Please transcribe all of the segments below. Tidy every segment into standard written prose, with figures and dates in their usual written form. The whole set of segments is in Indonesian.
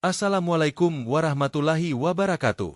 Assalamualaikum warahmatullahi wabarakatuh.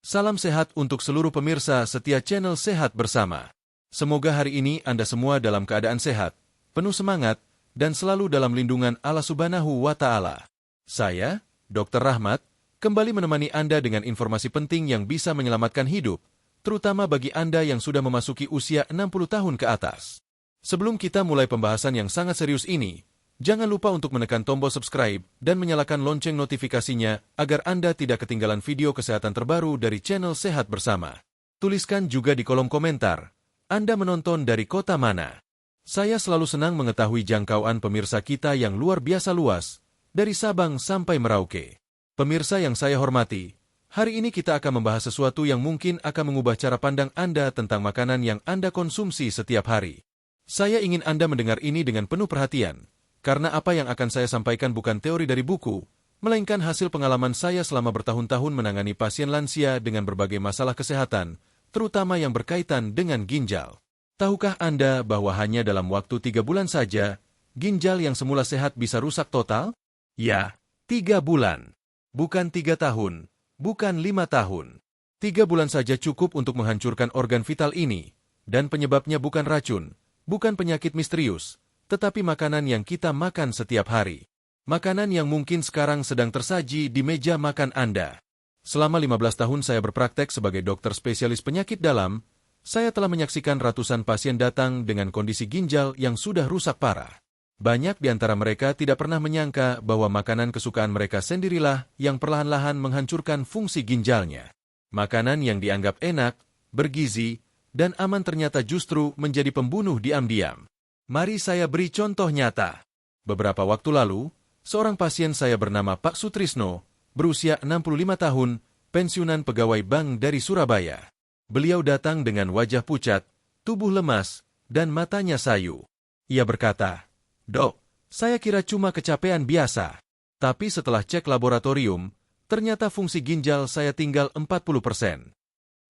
Salam sehat untuk seluruh pemirsa setia channel Sehat Bersama. Semoga hari ini Anda semua dalam keadaan sehat, penuh semangat, dan selalu dalam lindungan Allah Subhanahu wa Ta'ala. Saya, Dr. Rahmat, kembali menemani Anda dengan informasi penting yang bisa menyelamatkan hidup, terutama bagi Anda yang sudah memasuki usia 60 tahun ke atas. Sebelum kita mulai pembahasan yang sangat serius ini, jangan lupa untuk menekan tombol subscribe dan menyalakan lonceng notifikasinya agar Anda tidak ketinggalan video kesehatan terbaru dari channel Sehat Bersama. Tuliskan juga di kolom komentar, Anda menonton dari kota mana? Saya selalu senang mengetahui jangkauan pemirsa kita yang luar biasa luas, dari Sabang sampai Merauke. Pemirsa yang saya hormati, hari ini kita akan membahas sesuatu yang mungkin akan mengubah cara pandang Anda tentang makanan yang Anda konsumsi setiap hari. Saya ingin Anda mendengar ini dengan penuh perhatian, karena apa yang akan saya sampaikan bukan teori dari buku, melainkan hasil pengalaman saya selama bertahun-tahun menangani pasien lansia dengan berbagai masalah kesehatan, terutama yang berkaitan dengan ginjal. Tahukah Anda bahwa hanya dalam waktu 3 bulan saja, ginjal yang semula sehat bisa rusak total? Ya, 3 bulan. Bukan 3 tahun, bukan 5 tahun. 3 bulan saja cukup untuk menghancurkan organ vital ini, dan penyebabnya bukan racun, bukan penyakit misterius, tetapi makanan yang kita makan setiap hari. Makanan yang mungkin sekarang sedang tersaji di meja makan Anda. Selama 15 tahun saya berpraktek sebagai dokter spesialis penyakit dalam, saya telah menyaksikan ratusan pasien datang dengan kondisi ginjal yang sudah rusak parah. Banyak di antara mereka tidak pernah menyangka bahwa makanan kesukaan mereka sendirilah yang perlahan-lahan menghancurkan fungsi ginjalnya. Makanan yang dianggap enak, bergizi, dan aman ternyata justru menjadi pembunuh diam-diam. Mari saya beri contoh nyata. Beberapa waktu lalu, seorang pasien saya bernama Pak Sutrisno, berusia 65 tahun, pensiunan pegawai bank dari Surabaya. Beliau datang dengan wajah pucat, tubuh lemas, dan matanya sayu. Ia berkata, "Dok, saya kira cuma kecapean biasa. Tapi setelah cek laboratorium, ternyata fungsi ginjal saya tinggal 40%.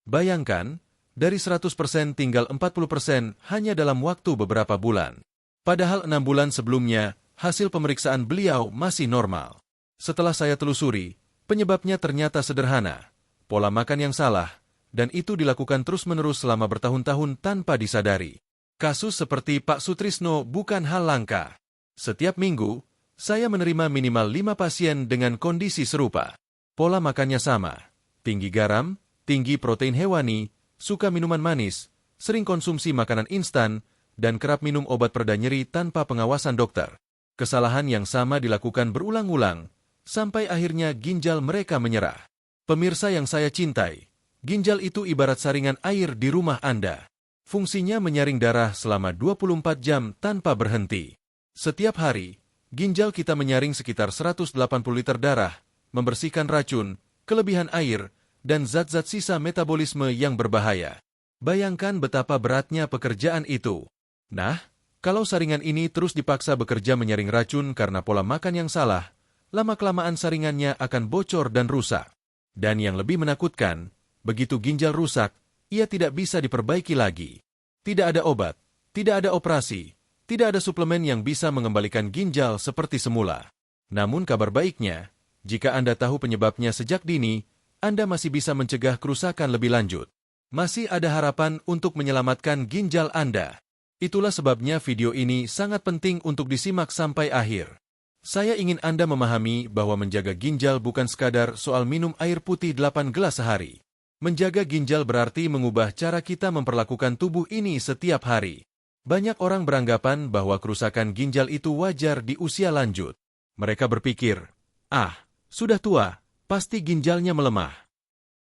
Bayangkan, dari 100% tinggal 40% hanya dalam waktu beberapa bulan. Padahal 6 bulan sebelumnya, hasil pemeriksaan beliau masih normal. Setelah saya telusuri, penyebabnya ternyata sederhana. Pola makan yang salah, dan itu dilakukan terus-menerus selama bertahun-tahun tanpa disadari. Kasus seperti Pak Sutrisno bukan hal langka. Setiap minggu, saya menerima minimal 5 pasien dengan kondisi serupa. Pola makannya sama, tinggi garam, tinggi protein hewani, suka minuman manis, sering konsumsi makanan instan, dan kerap minum obat pereda nyeri tanpa pengawasan dokter. Kesalahan yang sama dilakukan berulang-ulang, sampai akhirnya ginjal mereka menyerah. Pemirsa yang saya cintai, ginjal itu ibarat saringan air di rumah Anda. Fungsinya menyaring darah selama 24 jam tanpa berhenti. Setiap hari, ginjal kita menyaring sekitar 180 liter darah, membersihkan racun, kelebihan air, dan zat-zat sisa metabolisme yang berbahaya. Bayangkan betapa beratnya pekerjaan itu. Nah, kalau saringan ini terus dipaksa bekerja menyaring racun karena pola makan yang salah, lama-kelamaan saringannya akan bocor dan rusak. Dan yang lebih menakutkan, begitu ginjal rusak, ia tidak bisa diperbaiki lagi. Tidak ada obat, tidak ada operasi, tidak ada suplemen yang bisa mengembalikan ginjal seperti semula. Namun kabar baiknya, jika Anda tahu penyebabnya sejak dini, Anda masih bisa mencegah kerusakan lebih lanjut. Masih ada harapan untuk menyelamatkan ginjal Anda. Itulah sebabnya video ini sangat penting untuk disimak sampai akhir. Saya ingin Anda memahami bahwa menjaga ginjal bukan sekadar soal minum air putih 8 gelas sehari. Menjaga ginjal berarti mengubah cara kita memperlakukan tubuh ini setiap hari. Banyak orang beranggapan bahwa kerusakan ginjal itu wajar di usia lanjut. Mereka berpikir, sudah tua, pasti ginjalnya melemah.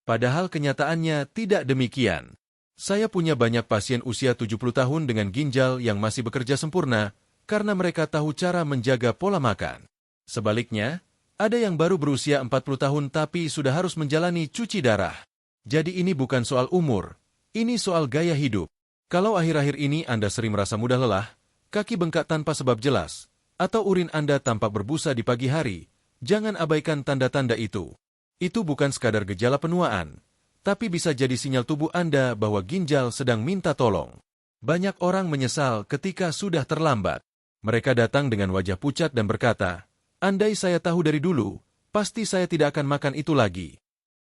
Padahal kenyataannya tidak demikian. Saya punya banyak pasien usia 70 tahun dengan ginjal yang masih bekerja sempurna karena mereka tahu cara menjaga pola makan. Sebaliknya, ada yang baru berusia 40 tahun tapi sudah harus menjalani cuci darah. Jadi ini bukan soal umur, ini soal gaya hidup. Kalau akhir-akhir ini Anda sering merasa mudah lelah, kaki bengkak tanpa sebab jelas, atau urin Anda tampak berbusa di pagi hari, jangan abaikan tanda-tanda itu. Itu bukan sekadar gejala penuaan, tapi bisa jadi sinyal tubuh Anda bahwa ginjal sedang minta tolong. Banyak orang menyesal ketika sudah terlambat. Mereka datang dengan wajah pucat dan berkata, "Andai saya tahu dari dulu, pasti saya tidak akan makan itu lagi.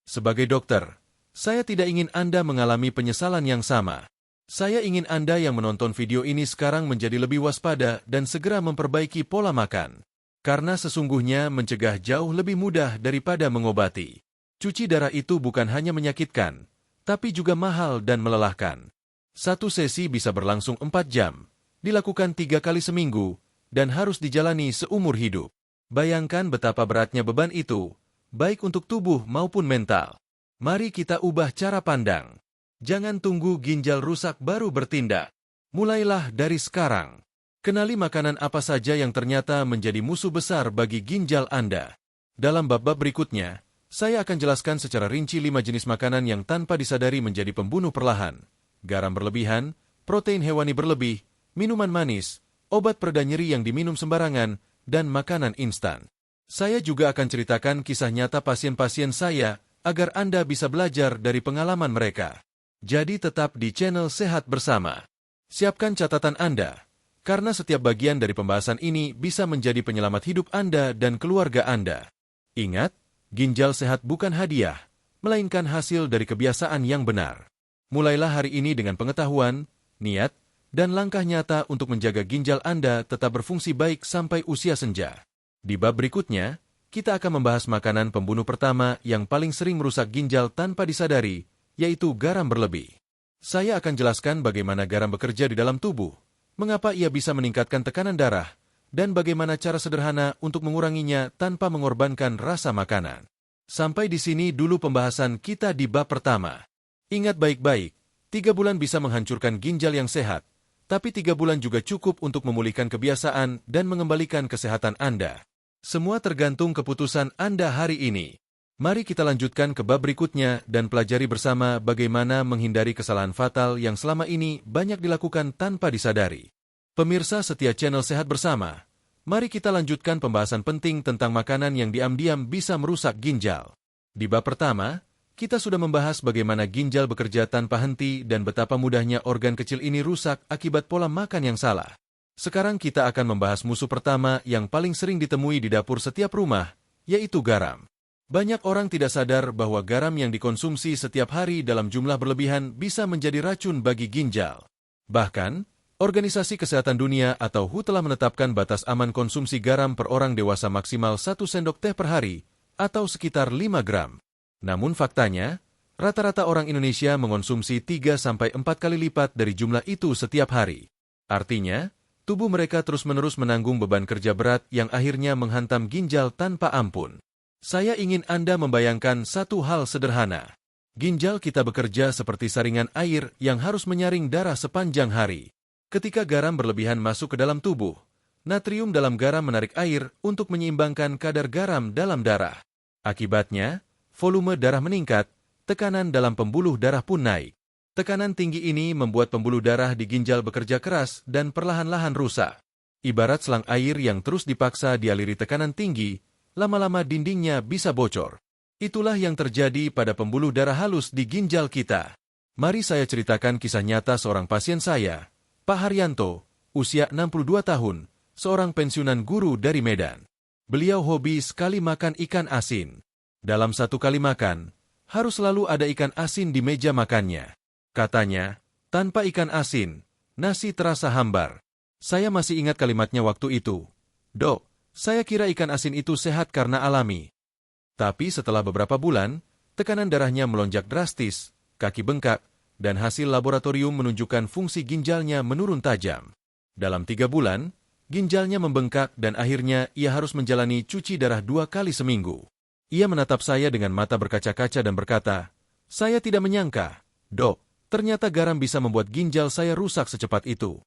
Sebagai dokter, saya tidak ingin Anda mengalami penyesalan yang sama. Saya ingin Anda yang menonton video ini sekarang menjadi lebih waspada dan segera memperbaiki pola makan. Karena sesungguhnya mencegah jauh lebih mudah daripada mengobati. Cuci darah itu bukan hanya menyakitkan, tapi juga mahal dan melelahkan. Satu sesi bisa berlangsung 4 jam, dilakukan 3 kali seminggu, dan harus dijalani seumur hidup. Bayangkan betapa beratnya beban itu, baik untuk tubuh maupun mental. Mari kita ubah cara pandang. Jangan tunggu ginjal rusak baru bertindak. Mulailah dari sekarang. Kenali makanan apa saja yang ternyata menjadi musuh besar bagi ginjal Anda. Dalam bab-bab berikutnya, saya akan jelaskan secara rinci 5 jenis makanan yang tanpa disadari menjadi pembunuh perlahan. Garam berlebihan, protein hewani berlebih, minuman manis, obat pereda nyeri yang diminum sembarangan, dan makanan instan. Saya juga akan ceritakan kisah nyata pasien-pasien saya agar Anda bisa belajar dari pengalaman mereka. Jadi tetap di channel Sehat Bersama. Siapkan catatan Anda, karena setiap bagian dari pembahasan ini bisa menjadi penyelamat hidup Anda dan keluarga Anda. Ingat, ginjal sehat bukan hadiah, melainkan hasil dari kebiasaan yang benar. Mulailah hari ini dengan pengetahuan, niat, dan langkah nyata untuk menjaga ginjal Anda tetap berfungsi baik sampai usia senja. Di bab berikutnya, kita akan membahas makanan pembunuh pertama yang paling sering merusak ginjal tanpa disadari, yaitu garam berlebih. Saya akan jelaskan bagaimana garam bekerja di dalam tubuh, mengapa ia bisa meningkatkan tekanan darah, dan bagaimana cara sederhana untuk menguranginya tanpa mengorbankan rasa makanan. Sampai di sini dulu pembahasan kita di bab pertama. Ingat baik-baik, 3 bulan bisa menghancurkan ginjal yang sehat, tapi 3 bulan juga cukup untuk memulihkan kebiasaan dan mengembalikan kesehatan Anda. Semua tergantung keputusan Anda hari ini. Mari kita lanjutkan ke bab berikutnya dan pelajari bersama bagaimana menghindari kesalahan fatal yang selama ini banyak dilakukan tanpa disadari. Pemirsa setia channel Sehat Bersama, mari kita lanjutkan pembahasan penting tentang makanan yang diam-diam bisa merusak ginjal. Di bab pertama, kita sudah membahas bagaimana ginjal bekerja tanpa henti dan betapa mudahnya organ kecil ini rusak akibat pola makan yang salah. Sekarang kita akan membahas musuh pertama yang paling sering ditemui di dapur setiap rumah, yaitu garam. Banyak orang tidak sadar bahwa garam yang dikonsumsi setiap hari dalam jumlah berlebihan bisa menjadi racun bagi ginjal. Bahkan, Organisasi Kesehatan Dunia atau WHO telah menetapkan batas aman konsumsi garam per orang dewasa maksimal 1 sendok teh per hari, atau sekitar 5 gram. Namun faktanya, rata-rata orang Indonesia mengonsumsi 3-4 kali lipat dari jumlah itu setiap hari. Artinya, tubuh mereka terus-menerus menanggung beban kerja berat yang akhirnya menghantam ginjal tanpa ampun. Saya ingin Anda membayangkan satu hal sederhana. Ginjal kita bekerja seperti saringan air yang harus menyaring darah sepanjang hari. Ketika garam berlebihan masuk ke dalam tubuh, natrium dalam garam menarik air untuk menyeimbangkan kadar garam dalam darah. Akibatnya, volume darah meningkat, tekanan dalam pembuluh darah pun naik. Tekanan tinggi ini membuat pembuluh darah di ginjal bekerja keras dan perlahan-lahan rusak. Ibarat selang air yang terus dipaksa dialiri tekanan tinggi, lama-lama dindingnya bisa bocor. Itulah yang terjadi pada pembuluh darah halus di ginjal kita. Mari saya ceritakan kisah nyata seorang pasien saya, Pak Haryanto, usia 62 tahun, seorang pensiunan guru dari Medan. Beliau hobi sekali makan ikan asin. Dalam satu kali makan, harus selalu ada ikan asin di meja makannya. Katanya, tanpa ikan asin, nasi terasa hambar. Saya masih ingat kalimatnya waktu itu. Dok, saya kira ikan asin itu sehat karena alami. Tapi setelah beberapa bulan, tekanan darahnya melonjak drastis, kaki bengkak, dan hasil laboratorium menunjukkan fungsi ginjalnya menurun tajam. Dalam 3 bulan, ginjalnya membengkak dan akhirnya ia harus menjalani cuci darah 2 kali seminggu. Ia menatap saya dengan mata berkaca-kaca dan berkata, "Saya tidak menyangka, Dok, ternyata garam bisa membuat ginjal saya rusak secepat itu."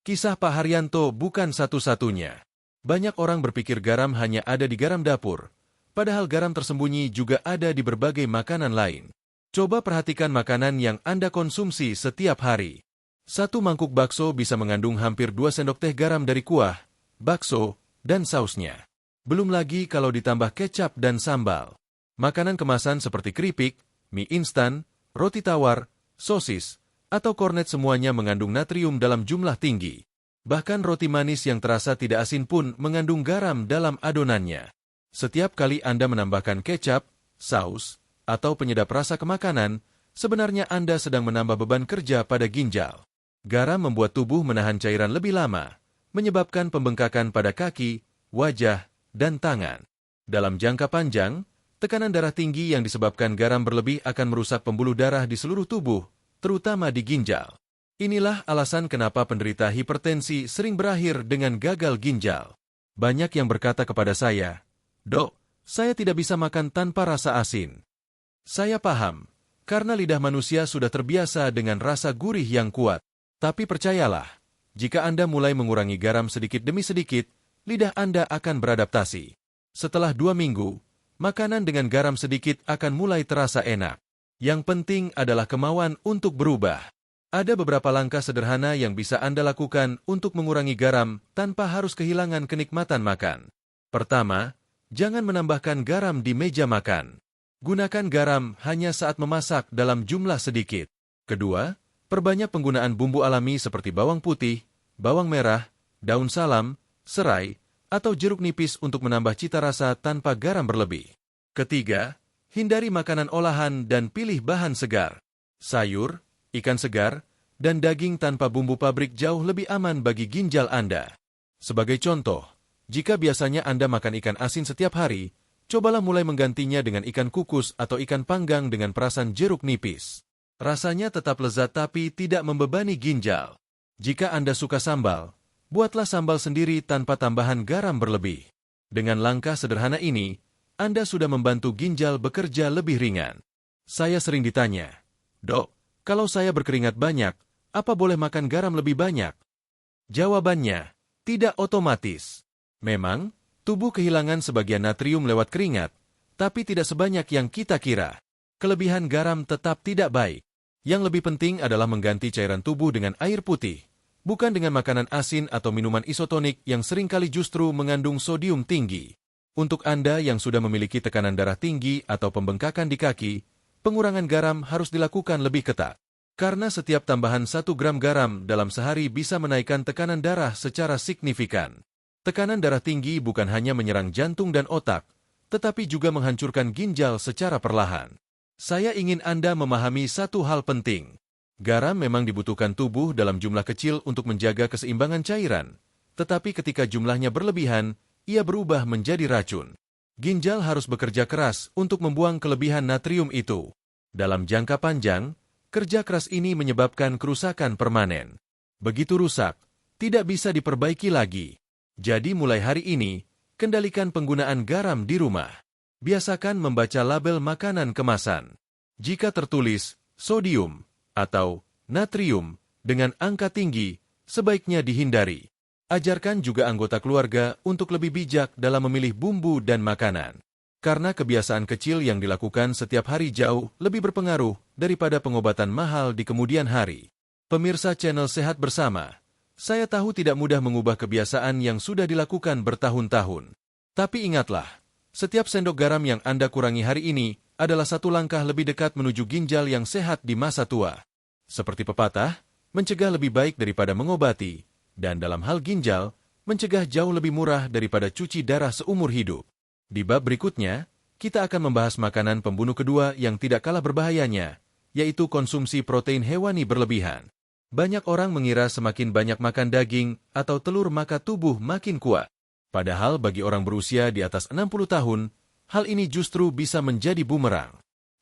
Kisah Pak Haryanto bukan satu-satunya. Banyak orang berpikir garam hanya ada di garam dapur, padahal garam tersembunyi juga ada di berbagai makanan lain. Coba perhatikan makanan yang Anda konsumsi setiap hari. 1 mangkuk bakso bisa mengandung hampir 2 sendok teh garam dari kuah, bakso, dan sausnya. Belum lagi kalau ditambah kecap dan sambal. Makanan kemasan seperti keripik, mie instan, roti tawar, sosis, atau kornet semuanya mengandung natrium dalam jumlah tinggi. Bahkan roti manis yang terasa tidak asin pun mengandung garam dalam adonannya. Setiap kali Anda menambahkan kecap, saus, atau penyedap rasa ke makanan, sebenarnya Anda sedang menambah beban kerja pada ginjal. Garam membuat tubuh menahan cairan lebih lama, menyebabkan pembengkakan pada kaki, wajah, dan tangan. Dalam jangka panjang, tekanan darah tinggi yang disebabkan garam berlebih akan merusak pembuluh darah di seluruh tubuh, terutama di ginjal. Inilah alasan kenapa penderita hipertensi sering berakhir dengan gagal ginjal. Banyak yang berkata kepada saya, "Dok, saya tidak bisa makan tanpa rasa asin." Saya paham, karena lidah manusia sudah terbiasa dengan rasa gurih yang kuat. Tapi percayalah, jika Anda mulai mengurangi garam sedikit demi sedikit, lidah Anda akan beradaptasi. Setelah 2 minggu, makanan dengan garam sedikit akan mulai terasa enak. Yang penting adalah kemauan untuk berubah. Ada beberapa langkah sederhana yang bisa Anda lakukan untuk mengurangi garam tanpa harus kehilangan kenikmatan makan. Pertama, jangan menambahkan garam di meja makan. Gunakan garam hanya saat memasak dalam jumlah sedikit. Kedua, perbanyak penggunaan bumbu alami seperti bawang putih, bawang merah, daun salam, serai, atau jeruk nipis untuk menambah cita rasa tanpa garam berlebih. Ketiga, hindari makanan olahan dan pilih bahan segar. Sayur, ikan segar, dan daging tanpa bumbu pabrik jauh lebih aman bagi ginjal Anda. Sebagai contoh, jika biasanya Anda makan ikan asin setiap hari, cobalah mulai menggantinya dengan ikan kukus atau ikan panggang dengan perasan jeruk nipis. Rasanya tetap lezat tapi tidak membebani ginjal. Jika Anda suka sambal, buatlah sambal sendiri tanpa tambahan garam berlebih. Dengan langkah sederhana ini, Anda sudah membantu ginjal bekerja lebih ringan. Saya sering ditanya, "Dok, kalau saya berkeringat banyak, apa boleh makan garam lebih banyak?" Jawabannya, tidak otomatis. Memang, tubuh kehilangan sebagian natrium lewat keringat, tapi tidak sebanyak yang kita kira. Kelebihan garam tetap tidak baik. Yang lebih penting adalah mengganti cairan tubuh dengan air putih, bukan dengan makanan asin atau minuman isotonik yang seringkali justru mengandung sodium tinggi. Untuk Anda yang sudah memiliki tekanan darah tinggi atau pembengkakan di kaki, pengurangan garam harus dilakukan lebih ketat. Karena setiap tambahan 1 gram garam dalam sehari bisa menaikkan tekanan darah secara signifikan. Tekanan darah tinggi bukan hanya menyerang jantung dan otak, tetapi juga menghancurkan ginjal secara perlahan. Saya ingin Anda memahami satu hal penting. Garam memang dibutuhkan tubuh dalam jumlah kecil untuk menjaga keseimbangan cairan, tetapi ketika jumlahnya berlebihan, ia berubah menjadi racun. Ginjal harus bekerja keras untuk membuang kelebihan natrium itu. Dalam jangka panjang, kerja keras ini menyebabkan kerusakan permanen. Begitu rusak, tidak bisa diperbaiki lagi. Jadi mulai hari ini, kendalikan penggunaan garam di rumah. Biasakan membaca label makanan kemasan. Jika tertulis sodium atau natrium dengan angka tinggi, sebaiknya dihindari. Ajarkan juga anggota keluarga untuk lebih bijak dalam memilih bumbu dan makanan. Karena kebiasaan kecil yang dilakukan setiap hari jauh lebih berpengaruh daripada pengobatan mahal di kemudian hari. Pemirsa channel Sehat Bersama, saya tahu tidak mudah mengubah kebiasaan yang sudah dilakukan bertahun-tahun. Tapi ingatlah, setiap sendok garam yang Anda kurangi hari ini adalah satu langkah lebih dekat menuju ginjal yang sehat di masa tua. Seperti pepatah, mencegah lebih baik daripada mengobati, dan dalam hal ginjal, mencegah jauh lebih murah daripada cuci darah seumur hidup. Di bab berikutnya, kita akan membahas makanan pembunuh kedua yang tidak kalah berbahayanya, yaitu konsumsi protein hewani berlebihan. Banyak orang mengira semakin banyak makan daging atau telur maka tubuh makin kuat. Padahal bagi orang berusia di atas 60 tahun, hal ini justru bisa menjadi bumerang.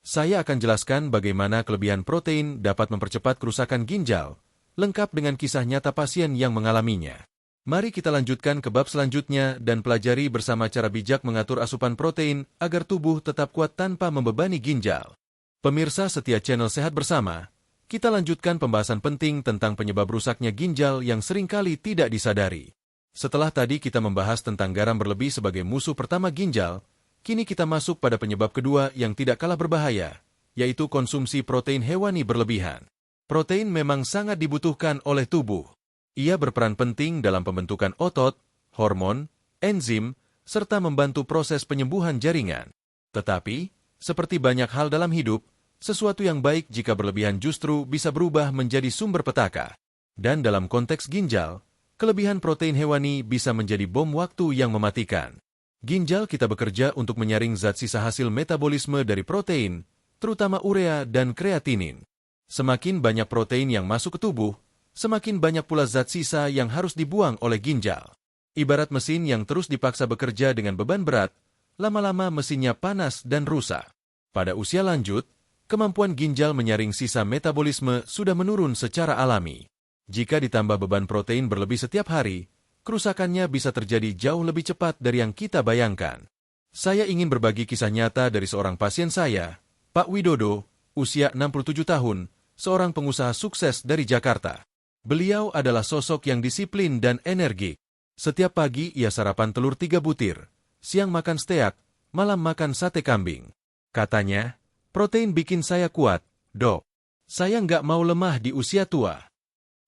Saya akan jelaskan bagaimana kelebihan protein dapat mempercepat kerusakan ginjal, lengkap dengan kisah nyata pasien yang mengalaminya. Mari kita lanjutkan ke bab selanjutnya dan pelajari bersama cara bijak mengatur asupan protein agar tubuh tetap kuat tanpa membebani ginjal. Pemirsa setia channel Sehat Bersama, kita lanjutkan pembahasan penting tentang penyebab rusaknya ginjal yang seringkali tidak disadari. Setelah tadi kita membahas tentang garam berlebih sebagai musuh pertama ginjal, kini kita masuk pada penyebab kedua yang tidak kalah berbahaya, yaitu konsumsi protein hewani berlebihan. Protein memang sangat dibutuhkan oleh tubuh. Ia berperan penting dalam pembentukan otot, hormon, enzim, serta membantu proses penyembuhan jaringan. Tetapi, seperti banyak hal dalam hidup, sesuatu yang baik jika berlebihan justru bisa berubah menjadi sumber petaka. Dan dalam konteks ginjal, kelebihan protein hewani bisa menjadi bom waktu yang mematikan. Ginjal kita bekerja untuk menyaring zat sisa hasil metabolisme dari protein, terutama urea dan kreatinin. Semakin banyak protein yang masuk ke tubuh, semakin banyak pula zat sisa yang harus dibuang oleh ginjal. Ibarat mesin yang terus dipaksa bekerja dengan beban berat, lama-lama mesinnya panas dan rusak. Pada usia lanjut, kemampuan ginjal menyaring sisa metabolisme sudah menurun secara alami. Jika ditambah beban protein berlebih setiap hari, kerusakannya bisa terjadi jauh lebih cepat dari yang kita bayangkan. Saya ingin berbagi kisah nyata dari seorang pasien saya, Pak Widodo, usia 67 tahun, seorang pengusaha sukses dari Jakarta. Beliau adalah sosok yang disiplin dan energik. Setiap pagi ia sarapan telur 3 butir, siang makan steak, malam makan sate kambing. Katanya, protein bikin saya kuat, Dok. Saya nggak mau lemah di usia tua.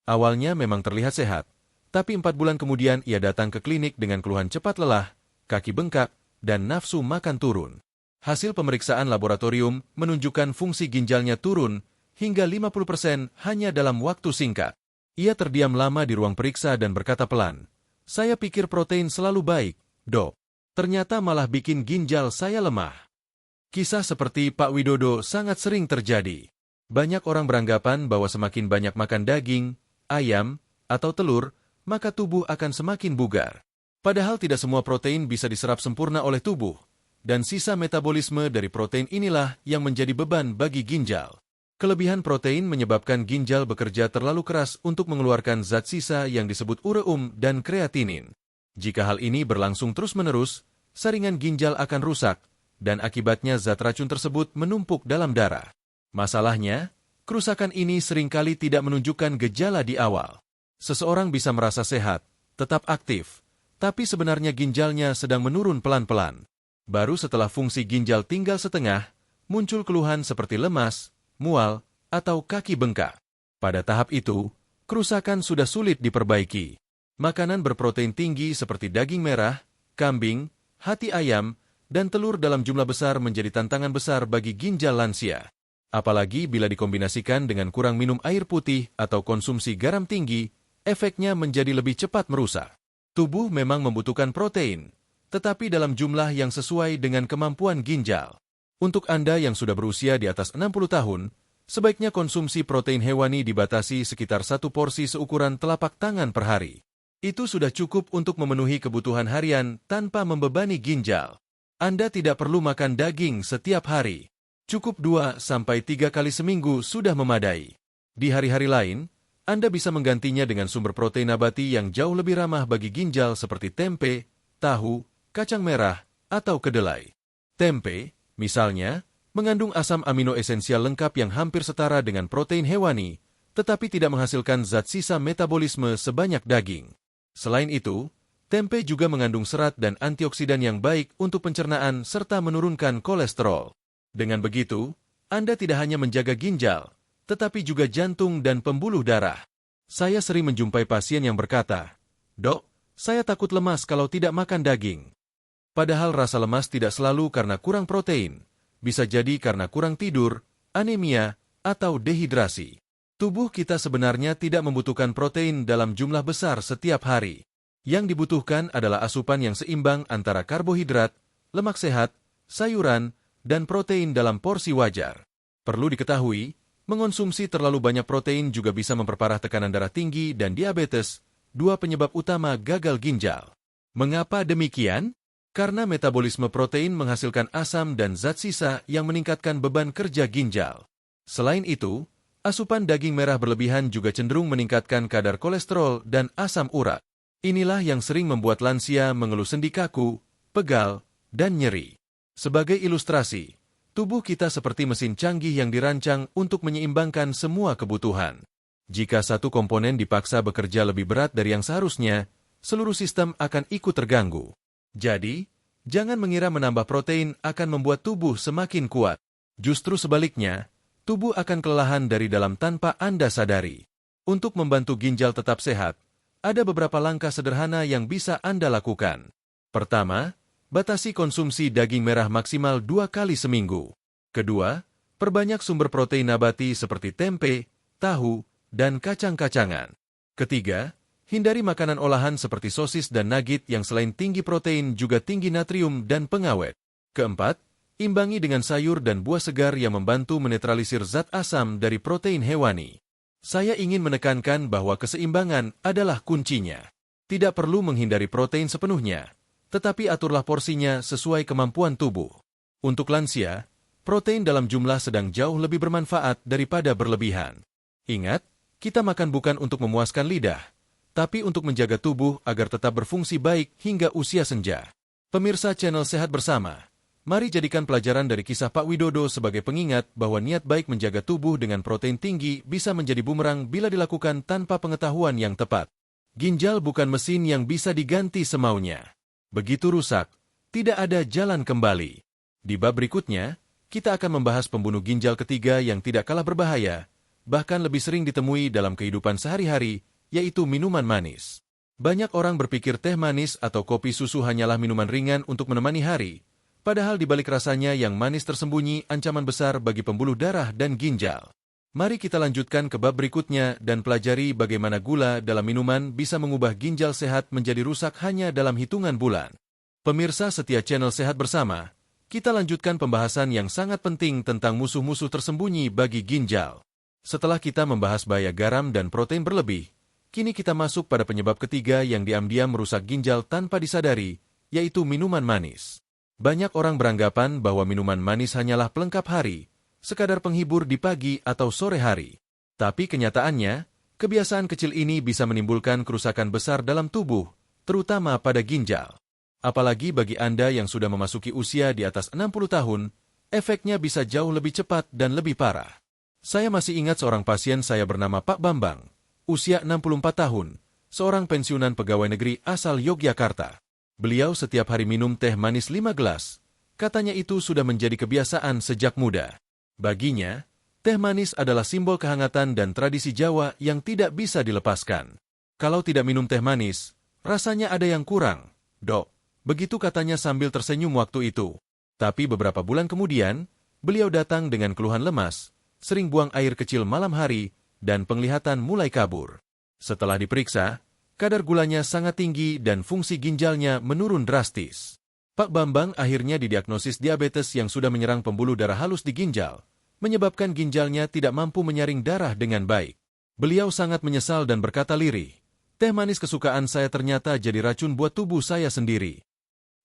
Awalnya memang terlihat sehat, tapi 4 bulan kemudian ia datang ke klinik dengan keluhan cepat lelah, kaki bengkak, dan nafsu makan turun. Hasil pemeriksaan laboratorium menunjukkan fungsi ginjalnya turun hingga 50% hanya dalam waktu singkat. Ia terdiam lama di ruang periksa dan berkata pelan, "Saya pikir protein selalu baik, Dok. Ternyata malah bikin ginjal saya lemah." Kisah seperti Pak Widodo sangat sering terjadi. Banyak orang beranggapan bahwa semakin banyak makan daging, ayam, atau telur, maka tubuh akan semakin bugar. Padahal tidak semua protein bisa diserap sempurna oleh tubuh, dan sisa metabolisme dari protein inilah yang menjadi beban bagi ginjal. Kelebihan protein menyebabkan ginjal bekerja terlalu keras untuk mengeluarkan zat sisa yang disebut ureum dan kreatinin. Jika hal ini berlangsung terus-menerus, saringan ginjal akan rusak, dan akibatnya zat racun tersebut menumpuk dalam darah. Masalahnya, kerusakan ini seringkali tidak menunjukkan gejala di awal. Seseorang bisa merasa sehat, tetap aktif, tapi sebenarnya ginjalnya sedang menurun pelan-pelan. Baru setelah fungsi ginjal tinggal setengah, muncul keluhan seperti lemas, mual, atau kaki bengkak. Pada tahap itu, kerusakan sudah sulit diperbaiki. Makanan berprotein tinggi seperti daging merah, kambing, hati ayam, dan telur dalam jumlah besar menjadi tantangan besar bagi ginjal lansia. Apalagi bila dikombinasikan dengan kurang minum air putih atau konsumsi garam tinggi, efeknya menjadi lebih cepat merusak. Tubuh memang membutuhkan protein, tetapi dalam jumlah yang sesuai dengan kemampuan ginjal. Untuk Anda yang sudah berusia di atas 60 tahun, sebaiknya konsumsi protein hewani dibatasi sekitar 1 porsi seukuran telapak tangan per hari. Itu sudah cukup untuk memenuhi kebutuhan harian tanpa membebani ginjal. Anda tidak perlu makan daging setiap hari. Cukup 2-3 kali seminggu sudah memadai. Di hari-hari lain, Anda bisa menggantinya dengan sumber protein nabati yang jauh lebih ramah bagi ginjal seperti tempe, tahu, kacang merah, atau kedelai. Tempe, misalnya, mengandung asam amino esensial lengkap yang hampir setara dengan protein hewani, tetapi tidak menghasilkan zat sisa metabolisme sebanyak daging. Selain itu, tempe juga mengandung serat dan antioksidan yang baik untuk pencernaan serta menurunkan kolesterol. Dengan begitu, Anda tidak hanya menjaga ginjal, tetapi juga jantung dan pembuluh darah. Saya sering menjumpai pasien yang berkata, "Dok, saya takut lemas kalau tidak makan daging." Padahal rasa lemas tidak selalu karena kurang protein, bisa jadi karena kurang tidur, anemia, atau dehidrasi. Tubuh kita sebenarnya tidak membutuhkan protein dalam jumlah besar setiap hari. Yang dibutuhkan adalah asupan yang seimbang antara karbohidrat, lemak sehat, sayuran, dan protein dalam porsi wajar. Perlu diketahui, mengonsumsi terlalu banyak protein juga bisa memperparah tekanan darah tinggi dan diabetes, 2 penyebab utama gagal ginjal. Mengapa demikian? Karena metabolisme protein menghasilkan asam dan zat sisa yang meningkatkan beban kerja ginjal. Selain itu, asupan daging merah berlebihan juga cenderung meningkatkan kadar kolesterol dan asam urat. Inilah yang sering membuat lansia mengeluh sendi kaku, pegal, dan nyeri. Sebagai ilustrasi, tubuh kita seperti mesin canggih yang dirancang untuk menyeimbangkan semua kebutuhan. Jika satu komponen dipaksa bekerja lebih berat dari yang seharusnya, seluruh sistem akan ikut terganggu. Jadi, jangan mengira menambah protein akan membuat tubuh semakin kuat. Justru sebaliknya, tubuh akan kelelahan dari dalam tanpa Anda sadari. Untuk membantu ginjal tetap sehat, ada beberapa langkah sederhana yang bisa Anda lakukan. Pertama, batasi konsumsi daging merah maksimal 2 kali seminggu. Kedua, perbanyak sumber protein nabati seperti tempe, tahu, dan kacang-kacangan. Ketiga, Hindari makanan olahan seperti sosis dan nugget yang selain tinggi protein juga tinggi natrium dan pengawet. Keempat, imbangi dengan sayur dan buah segar yang membantu menetralisir zat asam dari protein hewani. Saya ingin menekankan bahwa keseimbangan adalah kuncinya. Tidak perlu menghindari protein sepenuhnya, tetapi aturlah porsinya sesuai kemampuan tubuh. Untuk lansia, protein dalam jumlah sedang jauh lebih bermanfaat daripada berlebihan. Ingat, kita makan bukan untuk memuaskan lidah, tapi untuk menjaga tubuh agar tetap berfungsi baik hingga usia senja. Pemirsa channel Sehat Bersama, mari jadikan pelajaran dari kisah Pak Widodo sebagai pengingat bahwa niat baik menjaga tubuh dengan protein tinggi bisa menjadi bumerang bila dilakukan tanpa pengetahuan yang tepat. Ginjal bukan mesin yang bisa diganti semaunya. Begitu rusak, tidak ada jalan kembali. Di bab berikutnya, kita akan membahas pembunuh ginjal ketiga yang tidak kalah berbahaya, bahkan lebih sering ditemui dalam kehidupan sehari-hari, yaitu minuman manis. Banyak orang berpikir teh manis atau kopi susu hanyalah minuman ringan untuk menemani hari, padahal di balik rasanya yang manis tersembunyi ancaman besar bagi pembuluh darah dan ginjal. Mari kita lanjutkan ke bab berikutnya dan pelajari bagaimana gula dalam minuman bisa mengubah ginjal sehat menjadi rusak hanya dalam hitungan bulan. Pemirsa setia channel Sehat Bersama, kita lanjutkan pembahasan yang sangat penting tentang musuh-musuh tersembunyi bagi ginjal. Setelah kita membahas bahaya garam dan protein berlebih, kini kita masuk pada penyebab ketiga yang diam-diam merusak ginjal tanpa disadari, yaitu minuman manis. Banyak orang beranggapan bahwa minuman manis hanyalah pelengkap hari, sekadar penghibur di pagi atau sore hari. Tapi kenyataannya, kebiasaan kecil ini bisa menimbulkan kerusakan besar dalam tubuh, terutama pada ginjal. Apalagi bagi Anda yang sudah memasuki usia di atas 60 tahun, efeknya bisa jauh lebih cepat dan lebih parah. Saya masih ingat seorang pasien saya bernama Pak Bambang, usia 64 tahun, seorang pensiunan pegawai negeri asal Yogyakarta. Beliau setiap hari minum teh manis 5 gelas. Katanya itu sudah menjadi kebiasaan sejak muda. Baginya, teh manis adalah simbol kehangatan dan tradisi Jawa yang tidak bisa dilepaskan. Kalau tidak minum teh manis, rasanya ada yang kurang, Dok. Begitu katanya sambil tersenyum waktu itu. Tapi beberapa bulan kemudian, beliau datang dengan keluhan lemas, sering buang air kecil malam hari, dan penglihatan mulai kabur. Setelah diperiksa, kadar gulanya sangat tinggi dan fungsi ginjalnya menurun drastis. Pak Bambang akhirnya didiagnosis diabetes yang sudah menyerang pembuluh darah halus di ginjal, menyebabkan ginjalnya tidak mampu menyaring darah dengan baik. Beliau sangat menyesal dan berkata lirih, "Teh manis kesukaan saya ternyata jadi racun buat tubuh saya sendiri."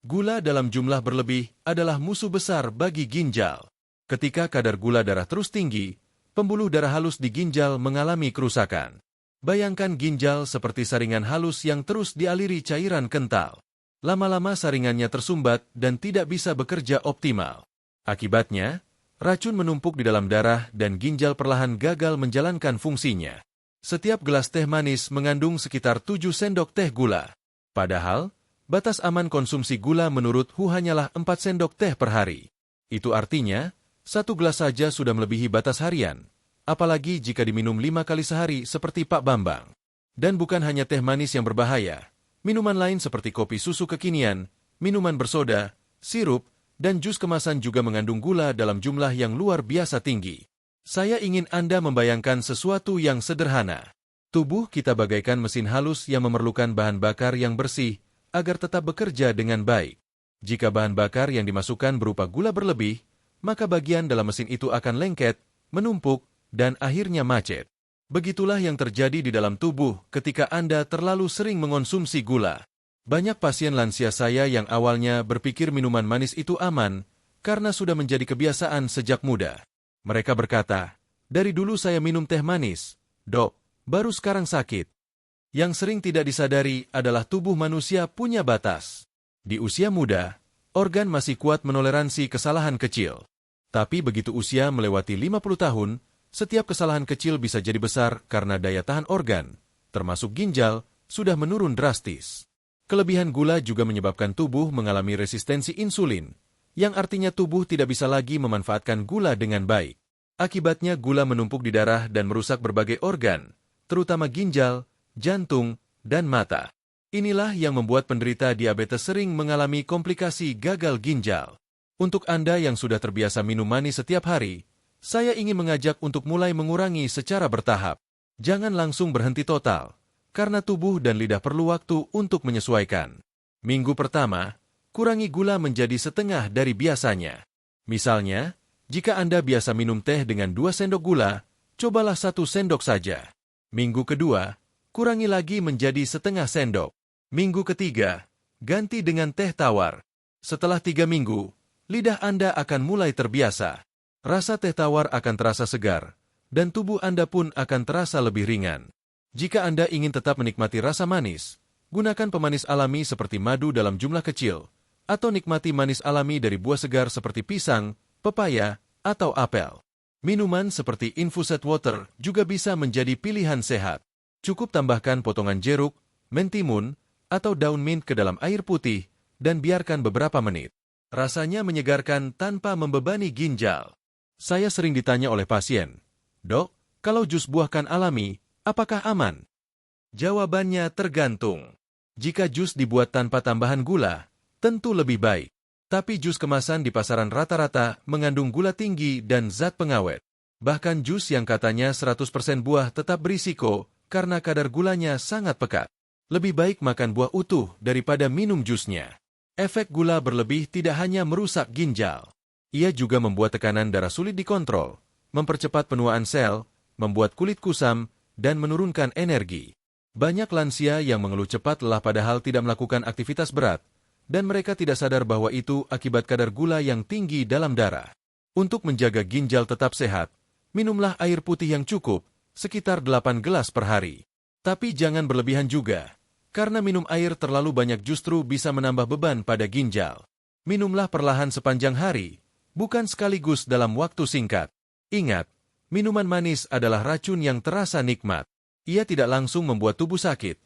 Gula dalam jumlah berlebih adalah musuh besar bagi ginjal. Ketika kadar gula darah terus tinggi, pembuluh darah halus di ginjal mengalami kerusakan. Bayangkan ginjal seperti saringan halus yang terus dialiri cairan kental. Lama-lama saringannya tersumbat dan tidak bisa bekerja optimal. Akibatnya, racun menumpuk di dalam darah dan ginjal perlahan gagal menjalankan fungsinya. Setiap gelas teh manis mengandung sekitar 7 sendok teh gula. Padahal, batas aman konsumsi gula menurut WHO hanyalah 4 sendok teh per hari. Itu artinya, 1 gelas saja sudah melebihi batas harian, apalagi jika diminum 5 kali sehari seperti Pak Bambang. Dan bukan hanya teh manis yang berbahaya, minuman lain seperti kopi susu kekinian, minuman bersoda, sirup, dan jus kemasan juga mengandung gula dalam jumlah yang luar biasa tinggi. Saya ingin Anda membayangkan sesuatu yang sederhana. Tubuh kita bagaikan mesin halus yang memerlukan bahan bakar yang bersih, agar tetap bekerja dengan baik. Jika bahan bakar yang dimasukkan berupa gula berlebih, maka bagian dalam mesin itu akan lengket, menumpuk, dan akhirnya macet. Begitulah yang terjadi di dalam tubuh ketika Anda terlalu sering mengonsumsi gula. Banyak pasien lansia saya yang awalnya berpikir minuman manis itu aman, karena sudah menjadi kebiasaan sejak muda. Mereka berkata, "Dari dulu saya minum teh manis, Dok, baru sekarang sakit." Yang sering tidak disadari adalah tubuh manusia punya batas. Di usia muda, organ masih kuat menoleransi kesalahan kecil. Tapi begitu usia melewati 50 tahun, setiap kesalahan kecil bisa jadi besar karena daya tahan organ, termasuk ginjal, sudah menurun drastis. Kelebihan gula juga menyebabkan tubuh mengalami resistensi insulin, yang artinya tubuh tidak bisa lagi memanfaatkan gula dengan baik. Akibatnya gula menumpuk di darah dan merusak berbagai organ, terutama ginjal, jantung, dan mata. Inilah yang membuat penderita diabetes sering mengalami komplikasi gagal ginjal. Untuk Anda yang sudah terbiasa minum manis setiap hari, saya ingin mengajak untuk mulai mengurangi secara bertahap. Jangan langsung berhenti total, karena tubuh dan lidah perlu waktu untuk menyesuaikan. Minggu pertama, kurangi gula menjadi setengah dari biasanya. Misalnya, jika Anda biasa minum teh dengan 2 sendok gula, cobalah 1 sendok saja. Minggu kedua, kurangi lagi menjadi setengah sendok. Minggu ketiga, ganti dengan teh tawar. Setelah 3 minggu, lidah Anda akan mulai terbiasa. Rasa teh tawar akan terasa segar, dan tubuh Anda pun akan terasa lebih ringan. Jika Anda ingin tetap menikmati rasa manis, gunakan pemanis alami seperti madu dalam jumlah kecil, atau nikmati manis alami dari buah segar seperti pisang, pepaya, atau apel. Minuman seperti infused water juga bisa menjadi pilihan sehat. Cukup tambahkan potongan jeruk, mentimun, atau daun mint ke dalam air putih, dan biarkan beberapa menit. Rasanya menyegarkan tanpa membebani ginjal. Saya sering ditanya oleh pasien, "Dok, kalau jus buah kan alami, apakah aman?" Jawabannya tergantung. Jika jus dibuat tanpa tambahan gula, tentu lebih baik. Tapi jus kemasan di pasaran rata-rata mengandung gula tinggi dan zat pengawet. Bahkan jus yang katanya 100% buah tetap berisiko karena kadar gulanya sangat pekat. Lebih baik makan buah utuh daripada minum jusnya. Efek gula berlebih tidak hanya merusak ginjal. Ia juga membuat tekanan darah sulit dikontrol, mempercepat penuaan sel, membuat kulit kusam, dan menurunkan energi. Banyak lansia yang mengeluh cepat lelah padahal tidak melakukan aktivitas berat, dan mereka tidak sadar bahwa itu akibat kadar gula yang tinggi dalam darah. Untuk menjaga ginjal tetap sehat, minumlah air putih yang cukup, sekitar 8 gelas per hari. Tapi jangan berlebihan juga, karena minum air terlalu banyak justru bisa menambah beban pada ginjal. Minumlah perlahan sepanjang hari, bukan sekaligus dalam waktu singkat. Ingat, minuman manis adalah racun yang terasa nikmat. Ia tidak langsung membuat tubuh sakit,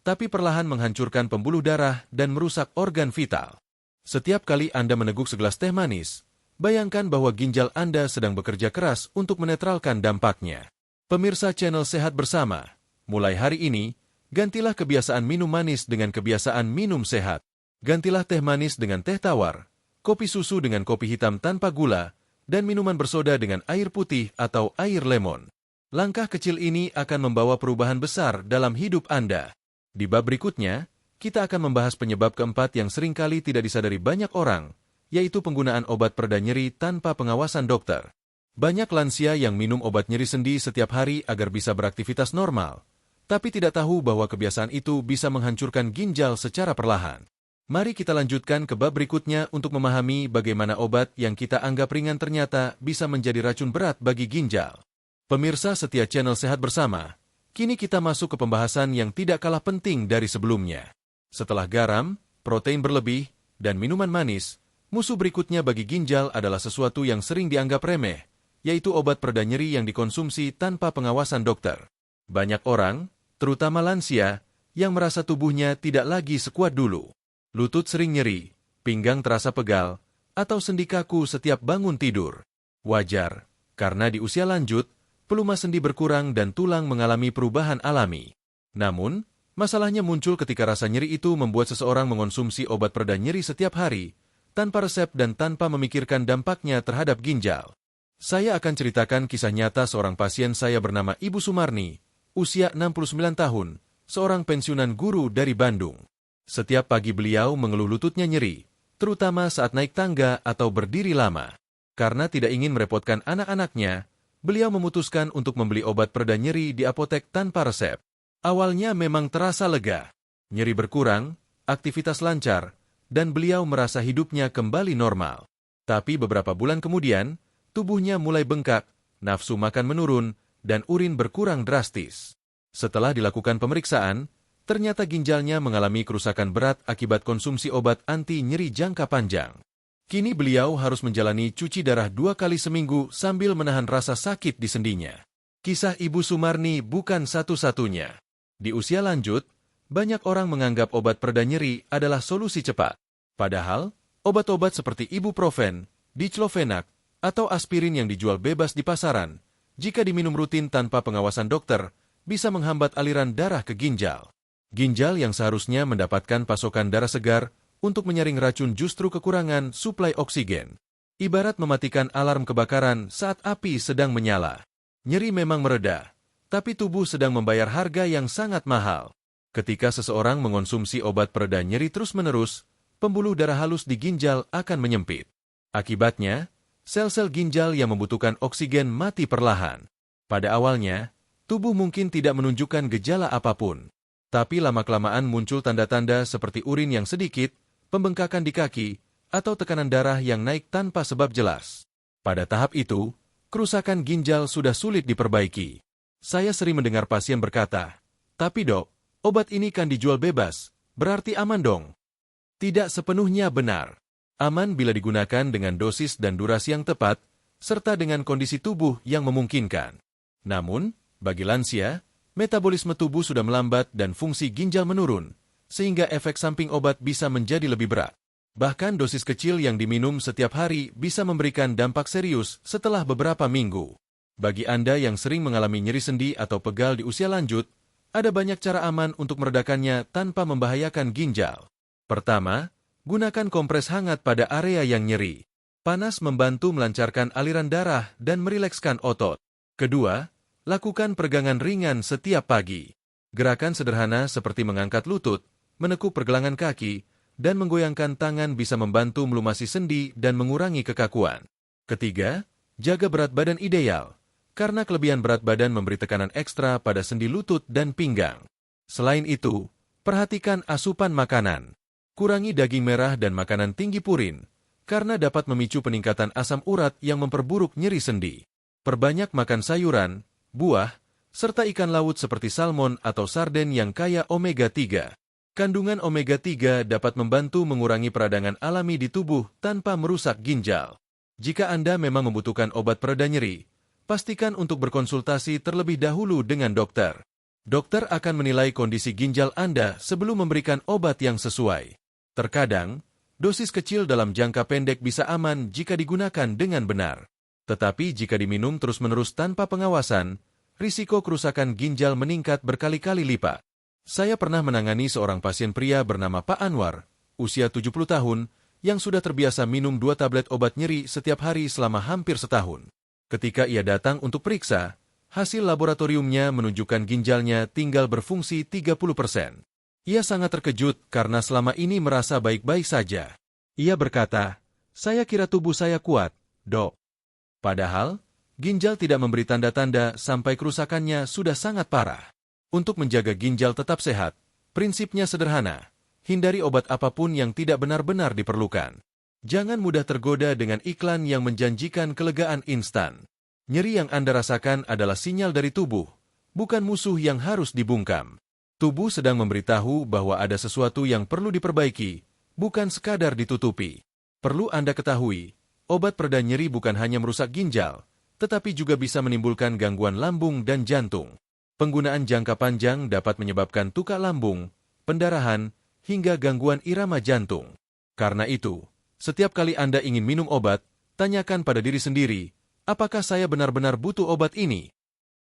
tapi perlahan menghancurkan pembuluh darah dan merusak organ vital. Setiap kali Anda meneguk segelas teh manis, bayangkan bahwa ginjal Anda sedang bekerja keras untuk menetralkan dampaknya. Pemirsa channel Sehat Bersama, mulai hari ini, gantilah kebiasaan minum manis dengan kebiasaan minum sehat. Gantilah teh manis dengan teh tawar, kopi susu dengan kopi hitam tanpa gula, dan minuman bersoda dengan air putih atau air lemon. Langkah kecil ini akan membawa perubahan besar dalam hidup Anda. Di bab berikutnya, kita akan membahas penyebab keempat yang seringkali tidak disadari banyak orang, yaitu penggunaan obat pereda nyeri tanpa pengawasan dokter. Banyak lansia yang minum obat nyeri sendi setiap hari agar bisa beraktivitas normal, tapi tidak tahu bahwa kebiasaan itu bisa menghancurkan ginjal secara perlahan. Mari kita lanjutkan ke bab berikutnya untuk memahami bagaimana obat yang kita anggap ringan ternyata bisa menjadi racun berat bagi ginjal. Pemirsa setia channel Sehat Bersama, kini kita masuk ke pembahasan yang tidak kalah penting dari sebelumnya. Setelah garam, protein berlebih, dan minuman manis, musuh berikutnya bagi ginjal adalah sesuatu yang sering dianggap remeh, yaitu obat pereda nyeri yang dikonsumsi tanpa pengawasan dokter. Banyak orang, terutama lansia, yang merasa tubuhnya tidak lagi sekuat dulu. Lutut sering nyeri, pinggang terasa pegal, atau sendi kaku setiap bangun tidur. Wajar, karena di usia lanjut, pelumas sendi berkurang dan tulang mengalami perubahan alami. Namun, masalahnya muncul ketika rasa nyeri itu membuat seseorang mengonsumsi obat pereda nyeri setiap hari, tanpa resep dan tanpa memikirkan dampaknya terhadap ginjal. Saya akan ceritakan kisah nyata seorang pasien saya bernama Ibu Sumarni, usia 69 tahun, seorang pensiunan guru dari Bandung. Setiap pagi beliau mengeluh lututnya nyeri, terutama saat naik tangga atau berdiri lama. Karena tidak ingin merepotkan anak-anaknya, beliau memutuskan untuk membeli obat pereda nyeri di apotek tanpa resep. Awalnya memang terasa lega, nyeri berkurang, aktivitas lancar, dan beliau merasa hidupnya kembali normal. Tapi beberapa bulan kemudian, tubuhnya mulai bengkak, nafsu makan menurun, dan urin berkurang drastis. Setelah dilakukan pemeriksaan, ternyata ginjalnya mengalami kerusakan berat akibat konsumsi obat anti nyeri jangka panjang. Kini beliau harus menjalani cuci darah 2 kali seminggu sambil menahan rasa sakit di sendinya. Kisah Ibu Sumarni bukan satu-satunya. Di usia lanjut, banyak orang menganggap obat pereda nyeri adalah solusi cepat. Padahal, obat-obat seperti ibuprofen, diclofenac, atau aspirin yang dijual bebas di pasaran, jika diminum rutin tanpa pengawasan dokter, bisa menghambat aliran darah ke ginjal. Ginjal yang seharusnya mendapatkan pasokan darah segar untuk menyaring racun justru kekurangan suplai oksigen. Ibarat mematikan alarm kebakaran saat api sedang menyala. Nyeri memang mereda, tapi tubuh sedang membayar harga yang sangat mahal. Ketika seseorang mengonsumsi obat pereda nyeri terus-menerus, pembuluh darah halus di ginjal akan menyempit. Akibatnya, sel-sel ginjal yang membutuhkan oksigen mati perlahan. Pada awalnya, tubuh mungkin tidak menunjukkan gejala apapun. Tapi lama-kelamaan muncul tanda-tanda seperti urin yang sedikit, pembengkakan di kaki, atau tekanan darah yang naik tanpa sebab jelas. Pada tahap itu, kerusakan ginjal sudah sulit diperbaiki. Saya sering mendengar pasien berkata, "Tapi dok, obat ini kan dijual bebas, berarti aman dong." Tidak sepenuhnya benar. Aman bila digunakan dengan dosis dan durasi yang tepat, serta dengan kondisi tubuh yang memungkinkan. Namun, bagi lansia, metabolisme tubuh sudah melambat dan fungsi ginjal menurun, sehingga efek samping obat bisa menjadi lebih berat. Bahkan dosis kecil yang diminum setiap hari bisa memberikan dampak serius setelah beberapa minggu. Bagi Anda yang sering mengalami nyeri sendi atau pegal di usia lanjut, ada banyak cara aman untuk meredakannya tanpa membahayakan ginjal. Pertama, gunakan kompres hangat pada area yang nyeri. Panas membantu melancarkan aliran darah dan merilekskan otot. Kedua, lakukan peregangan ringan setiap pagi. Gerakan sederhana seperti mengangkat lutut, menekuk pergelangan kaki, dan menggoyangkan tangan bisa membantu melumasi sendi dan mengurangi kekakuan. Ketiga, jaga berat badan ideal, karena kelebihan berat badan memberi tekanan ekstra pada sendi lutut dan pinggang. Selain itu, perhatikan asupan makanan. Kurangi daging merah dan makanan tinggi purin, karena dapat memicu peningkatan asam urat yang memperburuk nyeri sendi. Perbanyak makan sayuran, buah, serta ikan laut seperti salmon atau sarden yang kaya omega-3. Kandungan omega-3 dapat membantu mengurangi peradangan alami di tubuh tanpa merusak ginjal. Jika Anda memang membutuhkan obat pereda nyeri, pastikan untuk berkonsultasi terlebih dahulu dengan dokter. Dokter akan menilai kondisi ginjal Anda sebelum memberikan obat yang sesuai. Terkadang, dosis kecil dalam jangka pendek bisa aman jika digunakan dengan benar. Tetapi jika diminum terus-menerus tanpa pengawasan, risiko kerusakan ginjal meningkat berkali-kali lipat. Saya pernah menangani seorang pasien pria bernama Pak Anwar, usia 70 tahun, yang sudah terbiasa minum 2 tablet obat nyeri setiap hari selama hampir setahun. Ketika ia datang untuk periksa, hasil laboratoriumnya menunjukkan ginjalnya tinggal berfungsi 30%. Ia sangat terkejut karena selama ini merasa baik-baik saja. Ia berkata, "Saya kira tubuh saya kuat, dok." Padahal, ginjal tidak memberi tanda-tanda sampai kerusakannya sudah sangat parah. Untuk menjaga ginjal tetap sehat, prinsipnya sederhana. Hindari obat apapun yang tidak benar-benar diperlukan. Jangan mudah tergoda dengan iklan yang menjanjikan kelegaan instan. Nyeri yang Anda rasakan adalah sinyal dari tubuh, bukan musuh yang harus dibungkam. Tubuh sedang memberitahu bahwa ada sesuatu yang perlu diperbaiki, bukan sekadar ditutupi. Perlu Anda ketahui, obat pereda nyeri bukan hanya merusak ginjal, tetapi juga bisa menimbulkan gangguan lambung dan jantung. Penggunaan jangka panjang dapat menyebabkan tukak lambung, pendarahan, hingga gangguan irama jantung. Karena itu, setiap kali Anda ingin minum obat, tanyakan pada diri sendiri, apakah saya benar-benar butuh obat ini?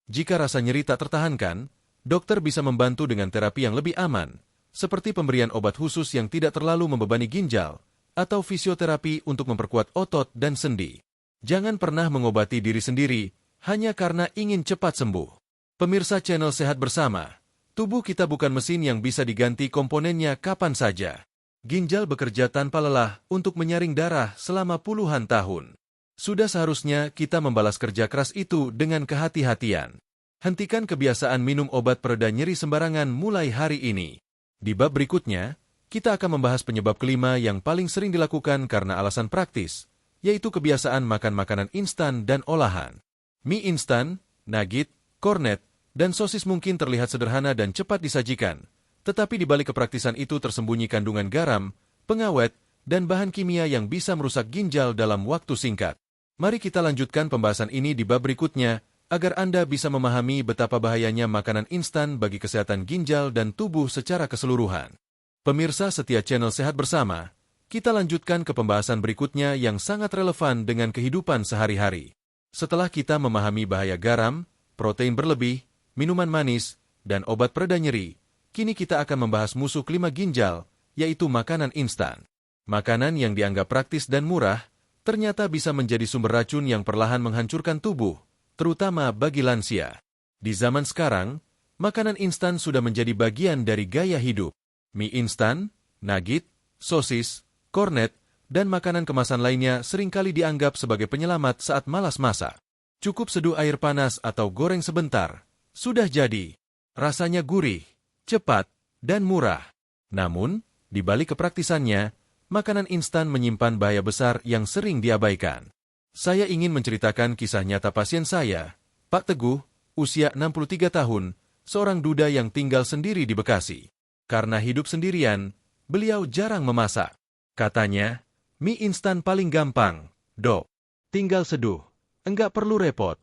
Jika rasa nyeri tak tertahankan, dokter bisa membantu dengan terapi yang lebih aman, seperti pemberian obat khusus yang tidak terlalu membebani ginjal, atau fisioterapi untuk memperkuat otot dan sendi. Jangan pernah mengobati diri sendiri, hanya karena ingin cepat sembuh. Pemirsa channel Sehat Bersama, tubuh kita bukan mesin yang bisa diganti komponennya kapan saja. Ginjal bekerja tanpa lelah untuk menyaring darah selama puluhan tahun. Sudah seharusnya kita membalas kerja keras itu dengan kehati-hatian. Hentikan kebiasaan minum obat pereda nyeri sembarangan mulai hari ini. Di bab berikutnya, kita akan membahas penyebab kelima yang paling sering dilakukan karena alasan praktis, yaitu kebiasaan makan makanan instan dan olahan. Mie instan, nugget, kornet, dan sosis mungkin terlihat sederhana dan cepat disajikan, tetapi di balik kepraktisan itu tersembunyi kandungan garam, pengawet, dan bahan kimia yang bisa merusak ginjal dalam waktu singkat. Mari kita lanjutkan pembahasan ini di bab berikutnya, agar Anda bisa memahami betapa bahayanya makanan instan bagi kesehatan ginjal dan tubuh secara keseluruhan. Pemirsa setia channel Sehat Bersama, kita lanjutkan ke pembahasan berikutnya yang sangat relevan dengan kehidupan sehari-hari. Setelah kita memahami bahaya garam, protein berlebih, minuman manis, dan obat pereda nyeri, kini kita akan membahas musuh kelima ginjal, yaitu makanan instan. Makanan yang dianggap praktis dan murah, ternyata bisa menjadi sumber racun yang perlahan menghancurkan tubuh, terutama bagi lansia. Di zaman sekarang, makanan instan sudah menjadi bagian dari gaya hidup. Mie instan, nugget, sosis, kornet, dan makanan kemasan lainnya seringkali dianggap sebagai penyelamat saat malas masak. Cukup seduh air panas atau goreng sebentar, sudah jadi. Rasanya gurih, cepat, dan murah. Namun, di balik kepraktisannya, makanan instan menyimpan bahaya besar yang sering diabaikan. Saya ingin menceritakan kisah nyata pasien saya, Pak Teguh, usia 63 tahun, seorang duda yang tinggal sendiri di Bekasi. Karena hidup sendirian, beliau jarang memasak. Katanya, mie instan paling gampang, Dok. Tinggal seduh, enggak perlu repot.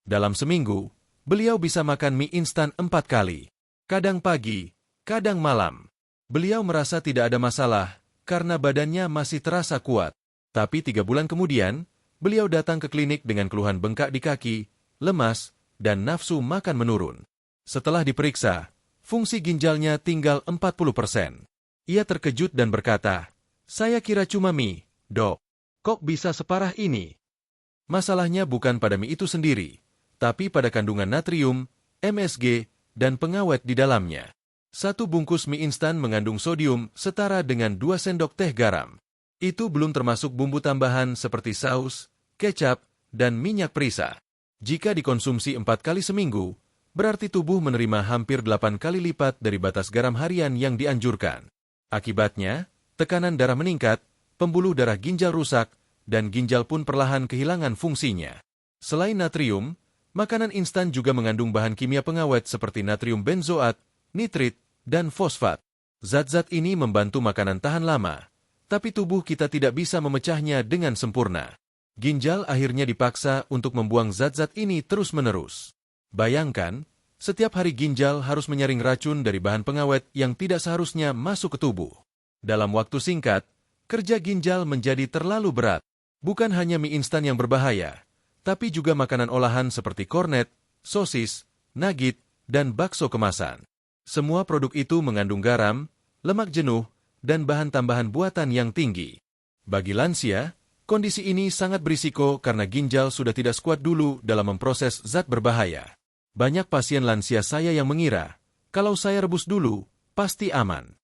Dalam seminggu, beliau bisa makan mie instan 4 kali. Kadang pagi, kadang malam. Beliau merasa tidak ada masalah, karena badannya masih terasa kuat. Tapi 3 bulan kemudian, beliau datang ke klinik dengan keluhan bengkak di kaki, lemas, dan nafsu makan menurun. Setelah diperiksa, fungsi ginjalnya tinggal 40%. Ia terkejut dan berkata, "Saya kira cuma mie, Dok. Kok bisa separah ini?" Masalahnya bukan pada mie itu sendiri, tapi pada kandungan natrium, MSG, dan pengawet di dalamnya. 1 bungkus mie instan mengandung sodium setara dengan 2 sendok teh garam. Itu belum termasuk bumbu tambahan seperti saus, kecap, dan minyak perisa. Jika dikonsumsi 4 kali seminggu, berarti tubuh menerima hampir 8 kali lipat dari batas garam harian yang dianjurkan. Akibatnya, tekanan darah meningkat, pembuluh darah ginjal rusak, dan ginjal pun perlahan kehilangan fungsinya. Selain natrium, makanan instan juga mengandung bahan kimia pengawet seperti natrium benzoat, nitrit, dan fosfat. Zat-zat ini membantu makanan tahan lama, tapi tubuh kita tidak bisa memecahnya dengan sempurna. Ginjal akhirnya dipaksa untuk membuang zat-zat ini terus-menerus. Bayangkan, setiap hari ginjal harus menyaring racun dari bahan pengawet yang tidak seharusnya masuk ke tubuh. Dalam waktu singkat, kerja ginjal menjadi terlalu berat. Bukan hanya mie instan yang berbahaya, tapi juga makanan olahan seperti kornet, sosis, nugget, dan bakso kemasan. Semua produk itu mengandung garam, lemak jenuh, dan bahan tambahan buatan yang tinggi. Bagi lansia, kondisi ini sangat berisiko karena ginjal sudah tidak sekuat dulu dalam memproses zat berbahaya. Banyak pasien lansia saya yang mengira, kalau saya rebus dulu, pasti aman.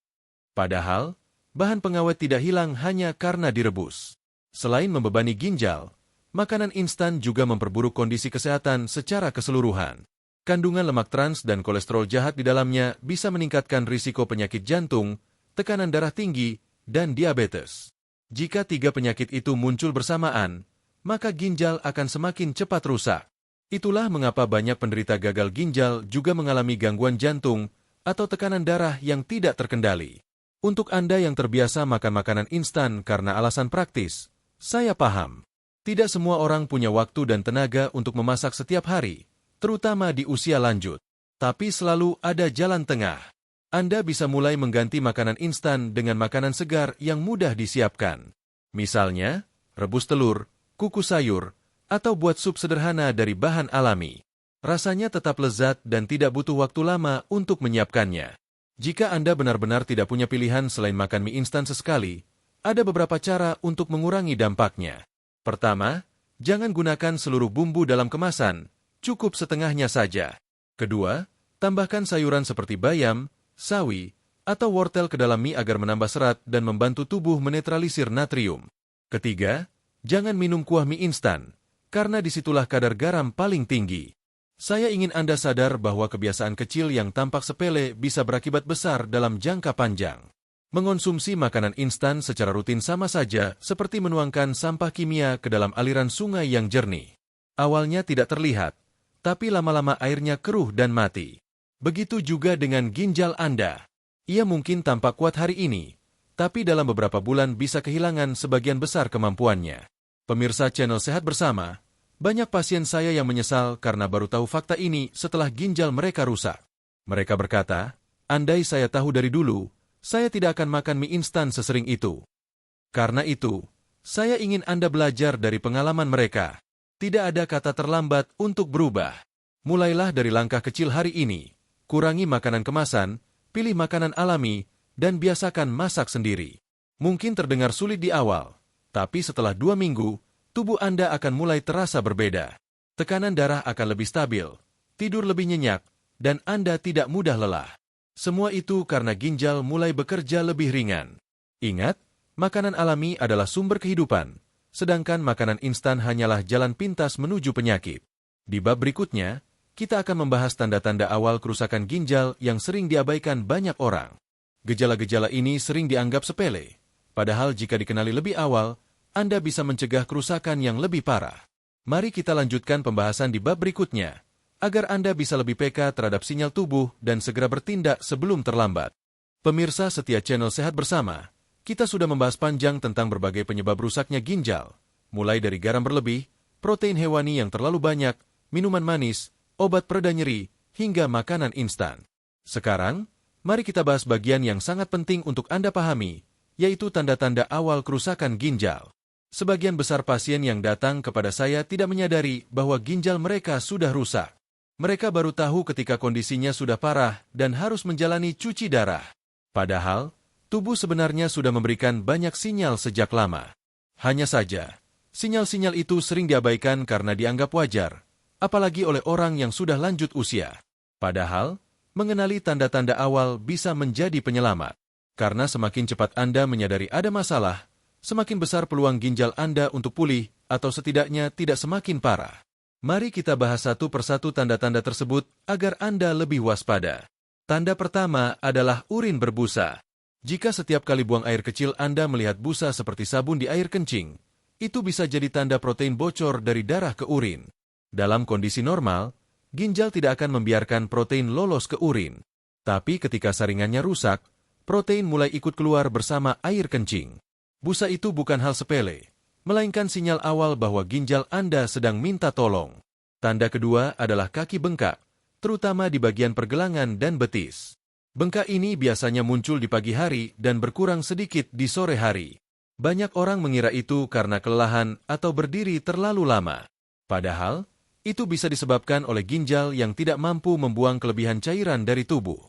Padahal, bahan pengawet tidak hilang hanya karena direbus. Selain membebani ginjal, makanan instan juga memperburuk kondisi kesehatan secara keseluruhan. Kandungan lemak trans dan kolesterol jahat di dalamnya bisa meningkatkan risiko penyakit jantung, tekanan darah tinggi, dan diabetes. Jika 3 penyakit itu muncul bersamaan, maka ginjal akan semakin cepat rusak. Itulah mengapa banyak penderita gagal ginjal juga mengalami gangguan jantung atau tekanan darah yang tidak terkendali. Untuk Anda yang terbiasa makan makanan instan karena alasan praktis, saya paham. Tidak semua orang punya waktu dan tenaga untuk memasak setiap hari, terutama di usia lanjut. Tapi selalu ada jalan tengah. Anda bisa mulai mengganti makanan instan dengan makanan segar yang mudah disiapkan. Misalnya, rebus telur, kukus sayur, atau buat sup sederhana dari bahan alami. Rasanya tetap lezat dan tidak butuh waktu lama untuk menyiapkannya. Jika Anda benar-benar tidak punya pilihan selain makan mie instan sesekali, ada beberapa cara untuk mengurangi dampaknya. Pertama, jangan gunakan seluruh bumbu dalam kemasan, cukup setengahnya saja. Kedua, tambahkan sayuran seperti bayam, sawi, atau wortel ke dalam mie agar menambah serat dan membantu tubuh menetralisir natrium. Ketiga, jangan minum kuah mie instan, karena disitulah kadar garam paling tinggi. Saya ingin Anda sadar bahwa kebiasaan kecil yang tampak sepele bisa berakibat besar dalam jangka panjang. Mengonsumsi makanan instan secara rutin sama saja seperti menuangkan sampah kimia ke dalam aliran sungai yang jernih. Awalnya tidak terlihat, tapi lama-lama airnya keruh dan mati. Begitu juga dengan ginjal Anda. Ia mungkin tampak kuat hari ini, tapi dalam beberapa bulan bisa kehilangan sebagian besar kemampuannya. Pemirsa channel Sehat Bersama, banyak pasien saya yang menyesal karena baru tahu fakta ini setelah ginjal mereka rusak. Mereka berkata, "Andai saya tahu dari dulu, saya tidak akan makan mie instan sesering itu." Karena itu, saya ingin Anda belajar dari pengalaman mereka. Tidak ada kata terlambat untuk berubah. Mulailah dari langkah kecil hari ini. Kurangi makanan kemasan, pilih makanan alami, dan biasakan masak sendiri. Mungkin terdengar sulit di awal, tapi setelah 2 minggu, tubuh Anda akan mulai terasa berbeda. Tekanan darah akan lebih stabil, tidur lebih nyenyak, dan Anda tidak mudah lelah. Semua itu karena ginjal mulai bekerja lebih ringan. Ingat, makanan alami adalah sumber kehidupan, sedangkan makanan instan hanyalah jalan pintas menuju penyakit. Di bab berikutnya, kita akan membahas tanda-tanda awal kerusakan ginjal yang sering diabaikan banyak orang. Gejala-gejala ini sering dianggap sepele, padahal jika dikenali lebih awal, Anda bisa mencegah kerusakan yang lebih parah. Mari kita lanjutkan pembahasan di bab berikutnya, agar Anda bisa lebih peka terhadap sinyal tubuh dan segera bertindak sebelum terlambat. Pemirsa setia channel Sehat Bersama, kita sudah membahas panjang tentang berbagai penyebab rusaknya ginjal, mulai dari garam berlebih, protein hewani yang terlalu banyak, minuman manis, obat pereda nyeri, hingga makanan instan. Sekarang, mari kita bahas bagian yang sangat penting untuk Anda pahami, yaitu tanda-tanda awal kerusakan ginjal. Sebagian besar pasien yang datang kepada saya tidak menyadari bahwa ginjal mereka sudah rusak. Mereka baru tahu ketika kondisinya sudah parah dan harus menjalani cuci darah. Padahal, tubuh sebenarnya sudah memberikan banyak sinyal sejak lama. Hanya saja, sinyal-sinyal itu sering diabaikan karena dianggap wajar, apalagi oleh orang yang sudah lanjut usia. Padahal, mengenali tanda-tanda awal bisa menjadi penyelamat. Karena semakin cepat Anda menyadari ada masalah, semakin besar peluang ginjal Anda untuk pulih atau setidaknya tidak semakin parah. Mari kita bahas satu persatu tanda-tanda tersebut agar Anda lebih waspada. Tanda pertama adalah urin berbusa. Jika setiap kali buang air kecil Anda melihat busa seperti sabun di air kencing, itu bisa jadi tanda protein bocor dari darah ke urin. Dalam kondisi normal, ginjal tidak akan membiarkan protein lolos ke urin. Tapi ketika saringannya rusak, protein mulai ikut keluar bersama air kencing. Busa itu bukan hal sepele, melainkan sinyal awal bahwa ginjal Anda sedang minta tolong. Tanda kedua adalah kaki bengkak, terutama di bagian pergelangan dan betis. Bengkak ini biasanya muncul di pagi hari dan berkurang sedikit di sore hari. Banyak orang mengira itu karena kelelahan atau berdiri terlalu lama. Padahal, itu bisa disebabkan oleh ginjal yang tidak mampu membuang kelebihan cairan dari tubuh.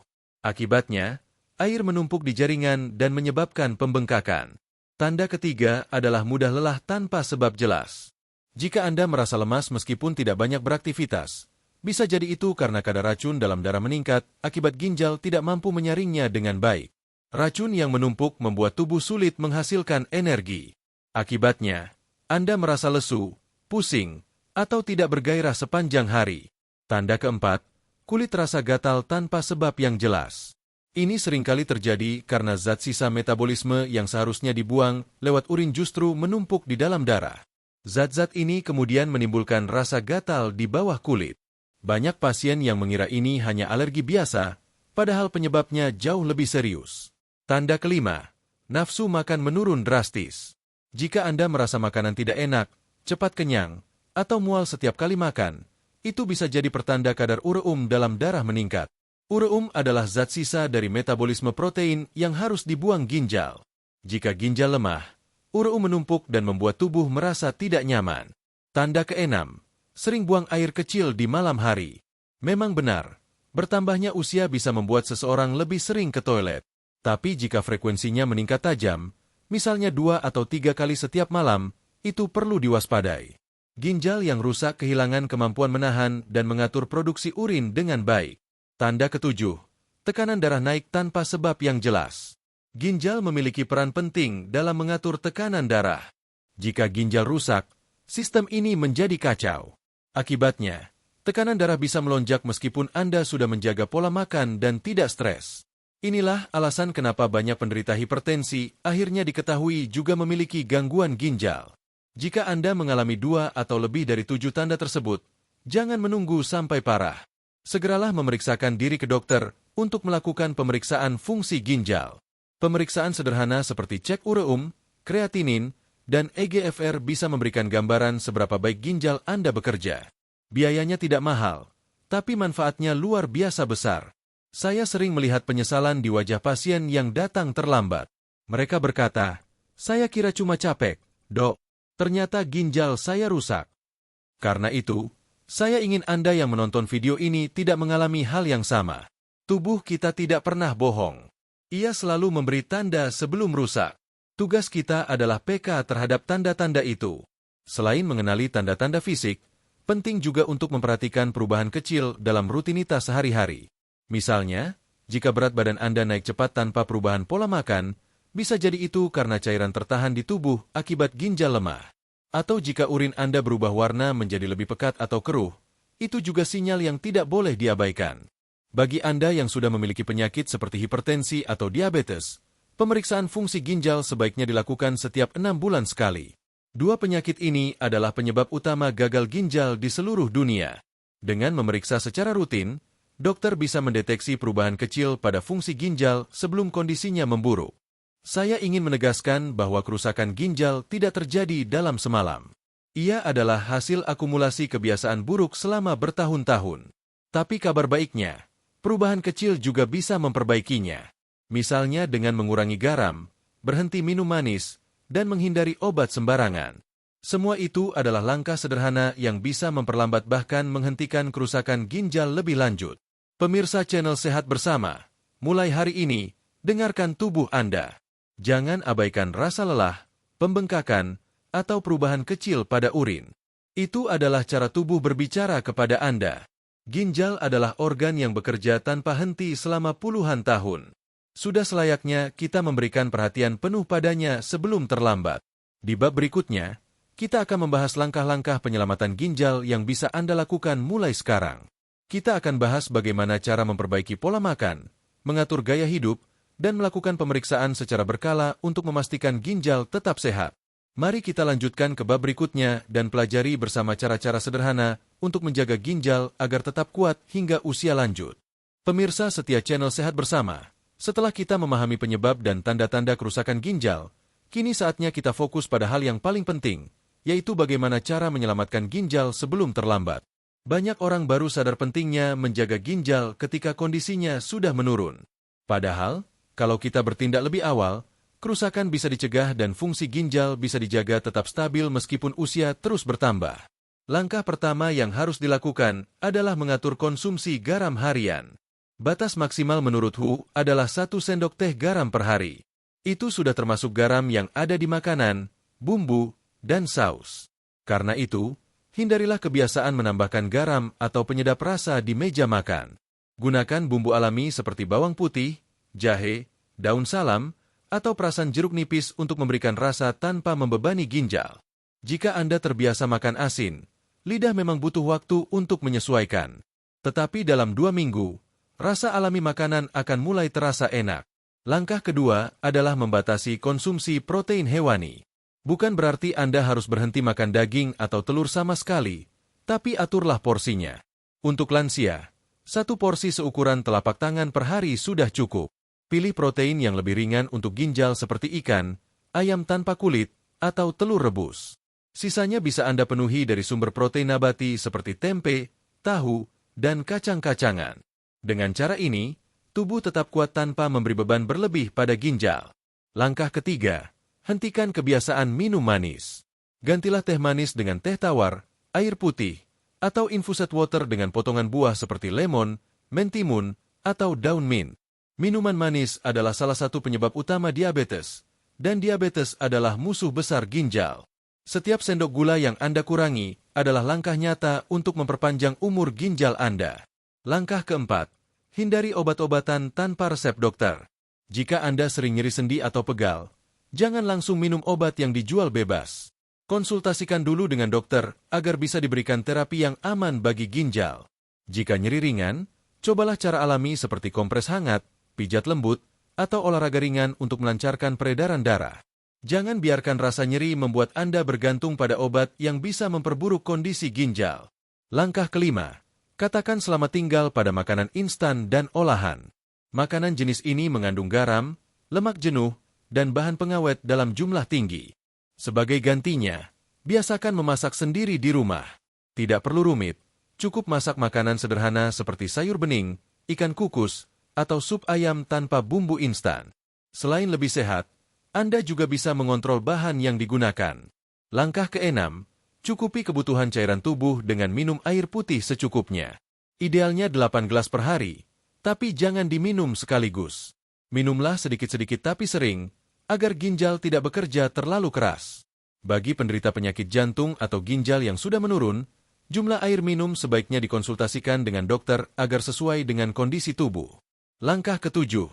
Akibatnya, air menumpuk di jaringan dan menyebabkan pembengkakan. Tanda ketiga adalah mudah lelah tanpa sebab jelas. Jika Anda merasa lemas meskipun tidak banyak beraktivitas, bisa jadi itu karena kadar racun dalam darah meningkat akibat ginjal tidak mampu menyaringnya dengan baik. Racun yang menumpuk membuat tubuh sulit menghasilkan energi. Akibatnya, Anda merasa lesu, pusing, atau tidak bergairah sepanjang hari. Tanda keempat, kulit terasa gatal tanpa sebab yang jelas. Ini seringkali terjadi karena zat sisa metabolisme yang seharusnya dibuang lewat urin justru menumpuk di dalam darah. Zat-zat ini kemudian menimbulkan rasa gatal di bawah kulit. Banyak pasien yang mengira ini hanya alergi biasa, padahal penyebabnya jauh lebih serius. Tanda kelima, nafsu makan menurun drastis. Jika Anda merasa makanan tidak enak, cepat kenyang, atau mual setiap kali makan, itu bisa jadi pertanda kadar ureum dalam darah meningkat. Ureum adalah zat sisa dari metabolisme protein yang harus dibuang ginjal. Jika ginjal lemah, ureum menumpuk dan membuat tubuh merasa tidak nyaman. Tanda keenam, sering buang air kecil di malam hari. Memang benar, bertambahnya usia bisa membuat seseorang lebih sering ke toilet. Tapi jika frekuensinya meningkat tajam, misalnya 2 atau 3 kali setiap malam, itu perlu diwaspadai. Ginjal yang rusak kehilangan kemampuan menahan dan mengatur produksi urin dengan baik. Tanda ketujuh, tekanan darah naik tanpa sebab yang jelas. Ginjal memiliki peran penting dalam mengatur tekanan darah. Jika ginjal rusak, sistem ini menjadi kacau. Akibatnya, tekanan darah bisa melonjak meskipun Anda sudah menjaga pola makan dan tidak stres. Inilah alasan kenapa banyak penderita hipertensi akhirnya diketahui juga memiliki gangguan ginjal. Jika Anda mengalami 2 atau lebih dari 7 tanda tersebut, jangan menunggu sampai parah. Segeralah memeriksakan diri ke dokter untuk melakukan pemeriksaan fungsi ginjal. Pemeriksaan sederhana seperti cek ureum, kreatinin, dan EGFR bisa memberikan gambaran seberapa baik ginjal Anda bekerja. Biayanya tidak mahal, tapi manfaatnya luar biasa besar. Saya sering melihat penyesalan di wajah pasien yang datang terlambat. Mereka berkata, "Saya kira cuma capek, Dok. Ternyata ginjal saya rusak." Karena itu, saya ingin Anda yang menonton video ini tidak mengalami hal yang sama. Tubuh kita tidak pernah bohong. Ia selalu memberi tanda sebelum rusak. Tugas kita adalah peka terhadap tanda-tanda itu. Selain mengenali tanda-tanda fisik, Penting juga untuk memperhatikan perubahan kecil dalam rutinitas sehari-hari. Misalnya, jika berat badan Anda naik cepat tanpa perubahan pola makan, bisa jadi itu karena cairan tertahan di tubuh akibat ginjal lemah. Atau jika urin Anda berubah warna menjadi lebih pekat atau keruh, itu juga sinyal yang tidak boleh diabaikan. Bagi Anda yang sudah memiliki penyakit seperti hipertensi atau diabetes, pemeriksaan fungsi ginjal sebaiknya dilakukan setiap 6 bulan sekali. Dua penyakit ini adalah penyebab utama gagal ginjal di seluruh dunia. Dengan memeriksa secara rutin, dokter bisa mendeteksi perubahan kecil pada fungsi ginjal sebelum kondisinya memburuk. Saya ingin menegaskan bahwa kerusakan ginjal tidak terjadi dalam semalam. Ia adalah hasil akumulasi kebiasaan buruk selama bertahun-tahun. Tapi kabar baiknya, perubahan kecil juga bisa memperbaikinya. Misalnya dengan mengurangi garam, berhenti minum manis, dan menghindari obat sembarangan. Semua itu adalah langkah sederhana yang bisa memperlambat bahkan menghentikan kerusakan ginjal lebih lanjut. Pemirsa channel Sehat Bersama, mulai hari ini, dengarkan tubuh Anda. Jangan abaikan rasa lelah, pembengkakan, atau perubahan kecil pada urin. Itu adalah cara tubuh berbicara kepada Anda. Ginjal adalah organ yang bekerja tanpa henti selama puluhan tahun. Sudah selayaknya kita memberikan perhatian penuh padanya sebelum terlambat. Di bab berikutnya, kita akan membahas langkah-langkah penyelamatan ginjal yang bisa Anda lakukan mulai sekarang. Kita akan bahas bagaimana cara memperbaiki pola makan, mengatur gaya hidup, dan melakukan pemeriksaan secara berkala untuk memastikan ginjal tetap sehat. Mari kita lanjutkan ke bab berikutnya dan pelajari bersama cara-cara sederhana untuk menjaga ginjal agar tetap kuat hingga usia lanjut. Pemirsa setia channel Sehat Bersama, setelah kita memahami penyebab dan tanda-tanda kerusakan ginjal, kini saatnya kita fokus pada hal yang paling penting, yaitu bagaimana cara menyelamatkan ginjal sebelum terlambat. Banyak orang baru sadar pentingnya menjaga ginjal ketika kondisinya sudah menurun. Padahal, kalau kita bertindak lebih awal, kerusakan bisa dicegah dan fungsi ginjal bisa dijaga tetap stabil meskipun usia terus bertambah. Langkah pertama yang harus dilakukan adalah mengatur konsumsi garam harian. Batas maksimal menurut WHO adalah 1 sendok teh garam per hari. Itu sudah termasuk garam yang ada di makanan, bumbu, dan saus. Karena itu, hindarilah kebiasaan menambahkan garam atau penyedap rasa di meja makan. Gunakan bumbu alami seperti bawang putih, jahe, daun salam, atau perasan jeruk nipis untuk memberikan rasa tanpa membebani ginjal. Jika Anda terbiasa makan asin, lidah memang butuh waktu untuk menyesuaikan. Tetapi dalam 2 minggu, rasa alami makanan akan mulai terasa enak. Langkah kedua adalah membatasi konsumsi protein hewani. Bukan berarti Anda harus berhenti makan daging atau telur sama sekali, tapi aturlah porsinya. Untuk lansia, 1 porsi seukuran telapak tangan per hari sudah cukup. Pilih protein yang lebih ringan untuk ginjal seperti ikan, ayam tanpa kulit, atau telur rebus. Sisanya bisa Anda penuhi dari sumber protein nabati seperti tempe, tahu, dan kacang-kacangan. Dengan cara ini, tubuh tetap kuat tanpa memberi beban berlebih pada ginjal. Langkah ketiga, hentikan kebiasaan minum manis. Gantilah teh manis dengan teh tawar, air putih, atau infused water dengan potongan buah seperti lemon, mentimun, atau daun mint. Minuman manis adalah salah satu penyebab utama diabetes, dan diabetes adalah musuh besar ginjal. Setiap sendok gula yang Anda kurangi adalah langkah nyata untuk memperpanjang umur ginjal Anda. Langkah keempat, hindari obat-obatan tanpa resep dokter. Jika Anda sering nyeri sendi atau pegal, jangan langsung minum obat yang dijual bebas. Konsultasikan dulu dengan dokter agar bisa diberikan terapi yang aman bagi ginjal. Jika nyeri ringan, cobalah cara alami seperti kompres hangat, pijat lembut, atau olahraga ringan untuk melancarkan peredaran darah. Jangan biarkan rasa nyeri membuat Anda bergantung pada obat yang bisa memperburuk kondisi ginjal. Langkah kelima, katakan selamat tinggal pada makanan instan dan olahan. Makanan jenis ini mengandung garam, lemak jenuh, dan bahan pengawet dalam jumlah tinggi. Sebagai gantinya, biasakan memasak sendiri di rumah. Tidak perlu rumit, cukup masak makanan sederhana seperti sayur bening, ikan kukus, atau sup ayam tanpa bumbu instan. Selain lebih sehat, Anda juga bisa mengontrol bahan yang digunakan. Langkah keenam, cukupi kebutuhan cairan tubuh dengan minum air putih secukupnya. Idealnya 8 gelas per hari, tapi jangan diminum sekaligus. Minumlah sedikit-sedikit tapi sering, agar ginjal tidak bekerja terlalu keras. Bagi penderita penyakit jantung atau ginjal yang sudah menurun, Jumlah air minum sebaiknya dikonsultasikan dengan dokter agar sesuai dengan kondisi tubuh. Langkah ketujuh,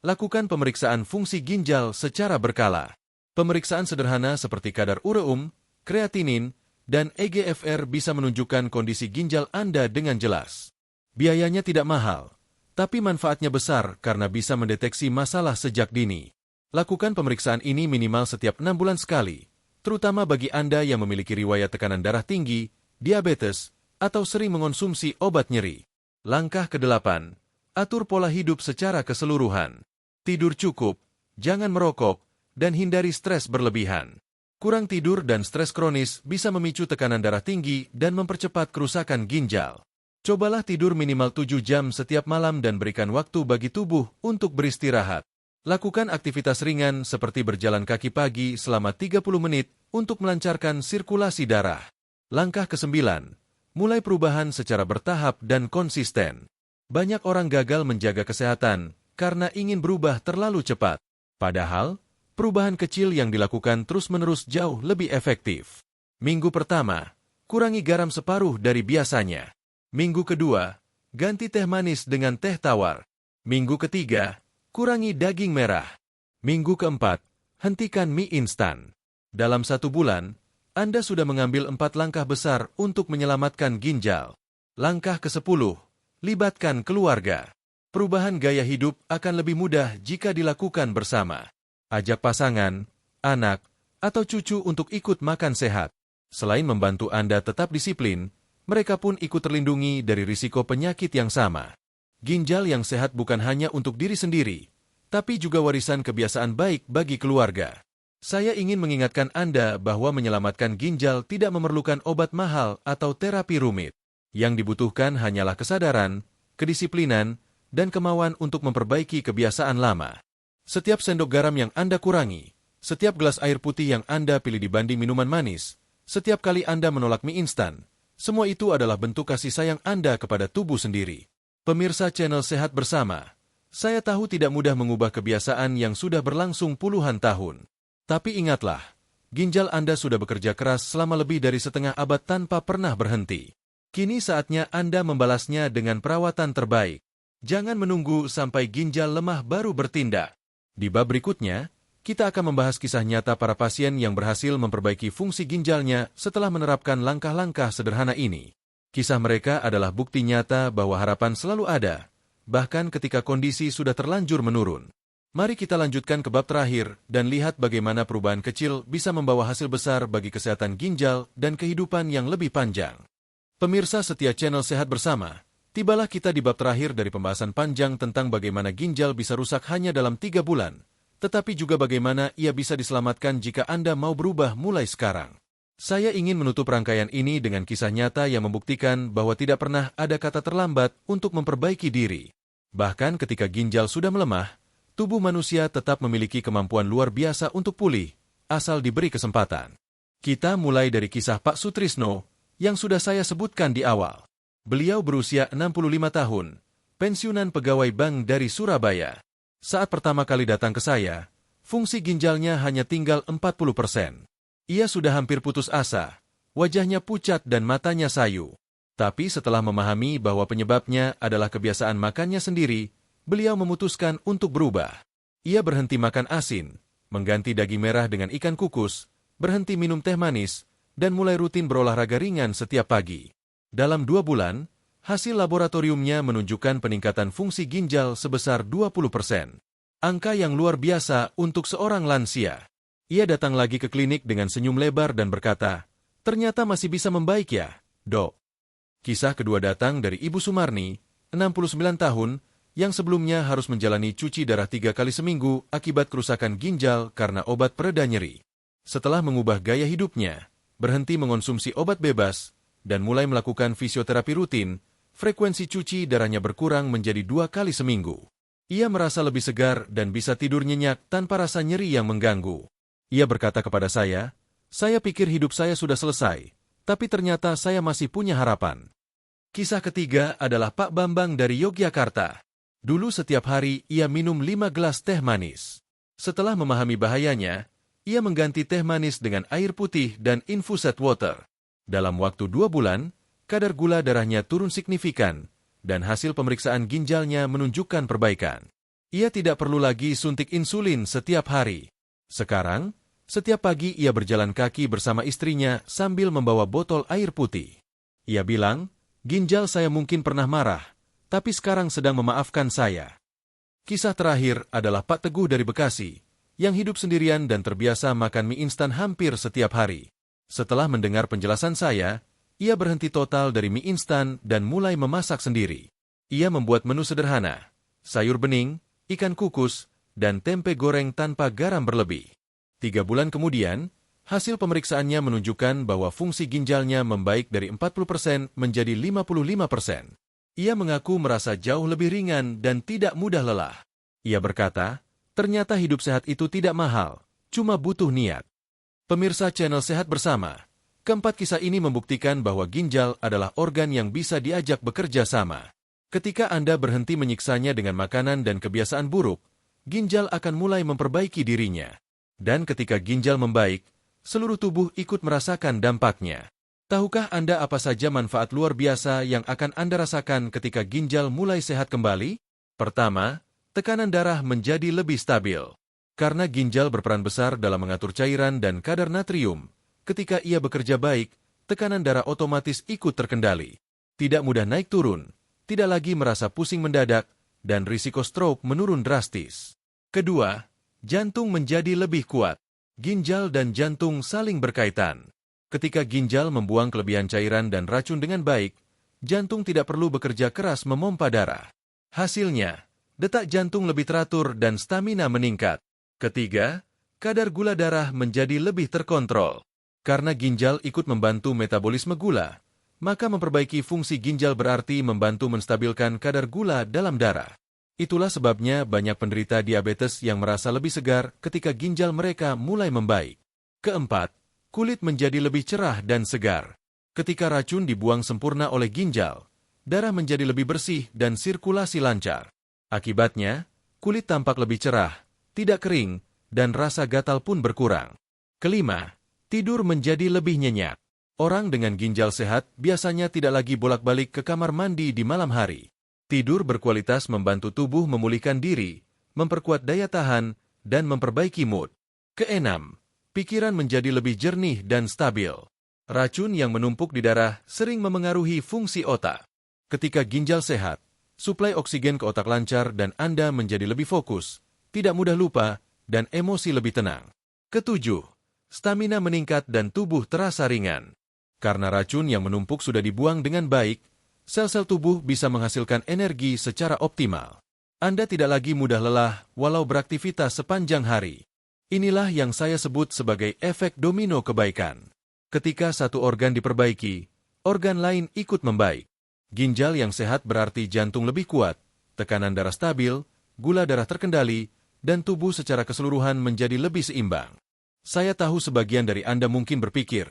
lakukan pemeriksaan fungsi ginjal secara berkala. Pemeriksaan sederhana seperti kadar ureum, kreatinin, dan EGFR bisa menunjukkan kondisi ginjal Anda dengan jelas. Biayanya tidak mahal, tapi manfaatnya besar karena bisa mendeteksi masalah sejak dini. Lakukan pemeriksaan ini minimal setiap 6 bulan sekali, terutama bagi Anda yang memiliki riwayat tekanan darah tinggi, diabetes, atau sering mengonsumsi obat nyeri. Langkah ke-8, atur pola hidup secara keseluruhan. Tidur cukup, jangan merokok, dan hindari stres berlebihan. Kurang tidur dan stres kronis bisa memicu tekanan darah tinggi dan mempercepat kerusakan ginjal. Cobalah tidur minimal 7 jam setiap malam dan berikan waktu bagi tubuh untuk beristirahat. Lakukan aktivitas ringan seperti berjalan kaki pagi selama 30 menit untuk melancarkan sirkulasi darah. Langkah ke-9, mulai perubahan secara bertahap dan konsisten. Banyak orang gagal menjaga kesehatan karena ingin berubah terlalu cepat. Padahal, perubahan kecil yang dilakukan terus-menerus jauh lebih efektif. Minggu pertama, kurangi garam separuh dari biasanya. Minggu kedua, ganti teh manis dengan teh tawar. Minggu ketiga, kurangi daging merah. Minggu keempat, hentikan mie instan. Dalam 1 bulan, Anda sudah mengambil 4 langkah besar untuk menyelamatkan ginjal. Langkah ke-10, libatkan keluarga. Perubahan gaya hidup akan lebih mudah jika dilakukan bersama. Ajak pasangan, anak, atau cucu untuk ikut makan sehat. Selain membantu Anda tetap disiplin, mereka pun ikut terlindungi dari risiko penyakit yang sama. Ginjal yang sehat bukan hanya untuk diri sendiri, tapi juga warisan kebiasaan baik bagi keluarga. Saya ingin mengingatkan Anda bahwa menyelamatkan ginjal tidak memerlukan obat mahal atau terapi rumit. Yang dibutuhkan hanyalah kesadaran, kedisiplinan, dan kemauan untuk memperbaiki kebiasaan lama. Setiap sendok garam yang Anda kurangi, setiap gelas air putih yang Anda pilih dibanding minuman manis, setiap kali Anda menolak mie instan, semua itu adalah bentuk kasih sayang Anda kepada tubuh sendiri. Pemirsa channel Sehat Bersama, saya tahu tidak mudah mengubah kebiasaan yang sudah berlangsung puluhan tahun. Tapi ingatlah, ginjal Anda sudah bekerja keras selama lebih dari setengah abad tanpa pernah berhenti. Kini saatnya Anda membalasnya dengan perawatan terbaik. Jangan menunggu sampai ginjal lemah baru bertindak. Di bab berikutnya, kita akan membahas kisah nyata para pasien yang berhasil memperbaiki fungsi ginjalnya setelah menerapkan langkah-langkah sederhana ini. Kisah mereka adalah bukti nyata bahwa harapan selalu ada, bahkan ketika kondisi sudah terlanjur menurun. Mari kita lanjutkan ke bab terakhir dan lihat bagaimana perubahan kecil bisa membawa hasil besar bagi kesehatan ginjal dan kehidupan yang lebih panjang. Pemirsa setia channel Sehat Bersama, tibalah kita di bab terakhir dari pembahasan panjang tentang bagaimana ginjal bisa rusak hanya dalam 3 bulan, tetapi juga bagaimana ia bisa diselamatkan jika Anda mau berubah mulai sekarang. Saya ingin menutup rangkaian ini dengan kisah nyata yang membuktikan bahwa tidak pernah ada kata terlambat untuk memperbaiki diri. Bahkan ketika ginjal sudah melemah, tubuh manusia tetap memiliki kemampuan luar biasa untuk pulih, asal diberi kesempatan. Kita mulai dari kisah Pak Sutrisno, yang sudah saya sebutkan di awal. Beliau berusia 65 tahun, pensiunan pegawai bank dari Surabaya. Saat pertama kali datang ke saya, fungsi ginjalnya hanya tinggal 40%. Ia sudah hampir putus asa, wajahnya pucat dan matanya sayu. Tapi setelah memahami bahwa penyebabnya adalah kebiasaan makannya sendiri, beliau memutuskan untuk berubah. Ia berhenti makan asin, mengganti daging merah dengan ikan kukus, berhenti minum teh manis, dan mulai rutin berolahraga ringan setiap pagi. Dalam 2 bulan, hasil laboratoriumnya menunjukkan peningkatan fungsi ginjal sebesar 20%. Angka yang luar biasa untuk seorang lansia. Ia datang lagi ke klinik dengan senyum lebar dan berkata, "Ternyata masih bisa membaik ya, Dok." Kisah kedua datang dari Ibu Sumarni, 69 tahun, yang sebelumnya harus menjalani cuci darah 3 kali seminggu akibat kerusakan ginjal karena obat pereda nyeri. Setelah mengubah gaya hidupnya, berhenti mengonsumsi obat bebas, dan mulai melakukan fisioterapi rutin, frekuensi cuci darahnya berkurang menjadi 2 kali seminggu. Ia merasa lebih segar dan bisa tidur nyenyak tanpa rasa nyeri yang mengganggu. Ia berkata kepada saya pikir hidup saya sudah selesai, tapi ternyata saya masih punya harapan. Kisah ketiga adalah Pak Bambang dari Yogyakarta. Dulu setiap hari ia minum 5 gelas teh manis. Setelah memahami bahayanya, ia mengganti teh manis dengan air putih dan infused water. Dalam waktu 2 bulan, kadar gula darahnya turun signifikan, dan hasil pemeriksaan ginjalnya menunjukkan perbaikan. Ia tidak perlu lagi suntik insulin setiap hari. Sekarang, setiap pagi ia berjalan kaki bersama istrinya sambil membawa botol air putih. Ia bilang, ginjal saya mungkin pernah marah, tapi sekarang sedang memaafkan saya. Kisah terakhir adalah Pak Teguh dari Bekasi, yang hidup sendirian dan terbiasa makan mie instan hampir setiap hari. Setelah mendengar penjelasan saya, ia berhenti total dari mie instan dan mulai memasak sendiri. Ia membuat menu sederhana, sayur bening, ikan kukus, dan tempe goreng tanpa garam berlebih. 3 bulan kemudian, hasil pemeriksaannya menunjukkan bahwa fungsi ginjalnya membaik dari 40% menjadi 55%. Ia mengaku merasa jauh lebih ringan dan tidak mudah lelah. Ia berkata, ternyata hidup sehat itu tidak mahal, cuma butuh niat. Pemirsa channel Sehat Bersama, keempat kisah ini membuktikan bahwa ginjal adalah organ yang bisa diajak bekerja sama. Ketika Anda berhenti menyiksanya dengan makanan dan kebiasaan buruk, ginjal akan mulai memperbaiki dirinya. Dan ketika ginjal membaik, seluruh tubuh ikut merasakan dampaknya. Tahukah Anda apa saja manfaat luar biasa yang akan Anda rasakan ketika ginjal mulai sehat kembali? Pertama, tekanan darah menjadi lebih stabil. Karena ginjal berperan besar dalam mengatur cairan dan kadar natrium, ketika ia bekerja baik, tekanan darah otomatis ikut terkendali. Tidak mudah naik turun, tidak lagi merasa pusing mendadak, dan risiko stroke menurun drastis. Kedua, jantung menjadi lebih kuat. Ginjal dan jantung saling berkaitan. Ketika ginjal membuang kelebihan cairan dan racun dengan baik, jantung tidak perlu bekerja keras memompa darah. Hasilnya, detak jantung lebih teratur dan stamina meningkat. Ketiga, kadar gula darah menjadi lebih terkontrol. Karena ginjal ikut membantu metabolisme gula, maka memperbaiki fungsi ginjal berarti membantu menstabilkan kadar gula dalam darah. Itulah sebabnya banyak penderita diabetes yang merasa lebih segar ketika ginjal mereka mulai membaik. Keempat, kulit menjadi lebih cerah dan segar. Ketika racun dibuang sempurna oleh ginjal, darah menjadi lebih bersih dan sirkulasi lancar. Akibatnya, kulit tampak lebih cerah, tidak kering, dan rasa gatal pun berkurang. Kelima, tidur menjadi lebih nyenyak. Orang dengan ginjal sehat biasanya tidak lagi bolak-balik ke kamar mandi di malam hari. Tidur berkualitas membantu tubuh memulihkan diri, memperkuat daya tahan, dan memperbaiki mood. Keenam, pikiran menjadi lebih jernih dan stabil. Racun yang menumpuk di darah sering memengaruhi fungsi otak. Ketika ginjal sehat, suplai oksigen ke otak lancar dan Anda menjadi lebih fokus, tidak mudah lupa, dan emosi lebih tenang. Ketujuh, stamina meningkat dan tubuh terasa ringan. Karena racun yang menumpuk sudah dibuang dengan baik, sel-sel tubuh bisa menghasilkan energi secara optimal. Anda tidak lagi mudah lelah walau beraktivitas sepanjang hari. Inilah yang saya sebut sebagai efek domino kebaikan. Ketika satu organ diperbaiki, organ lain ikut membaik. Ginjal yang sehat berarti jantung lebih kuat, tekanan darah stabil, gula darah terkendali, dan tubuh secara keseluruhan menjadi lebih seimbang. Saya tahu sebagian dari Anda mungkin berpikir,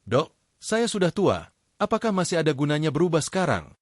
"Dok, saya sudah tua, apakah masih ada gunanya berubah sekarang?"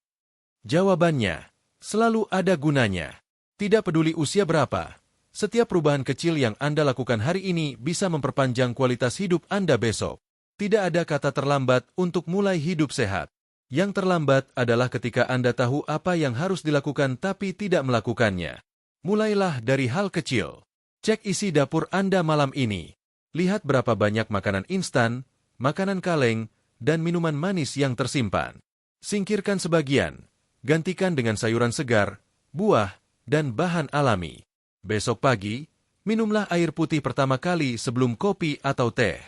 Jawabannya, selalu ada gunanya. Tidak peduli usia berapa, setiap perubahan kecil yang Anda lakukan hari ini bisa memperpanjang kualitas hidup Anda besok. Tidak ada kata terlambat untuk mulai hidup sehat. Yang terlambat adalah ketika Anda tahu apa yang harus dilakukan tapi tidak melakukannya. Mulailah dari hal kecil. Cek isi dapur Anda malam ini. Lihat berapa banyak makanan instan, makanan kaleng, dan minuman manis yang tersimpan. Singkirkan sebagian, gantikan dengan sayuran segar, buah, dan bahan alami. Besok pagi, minumlah air putih pertama kali sebelum kopi atau teh.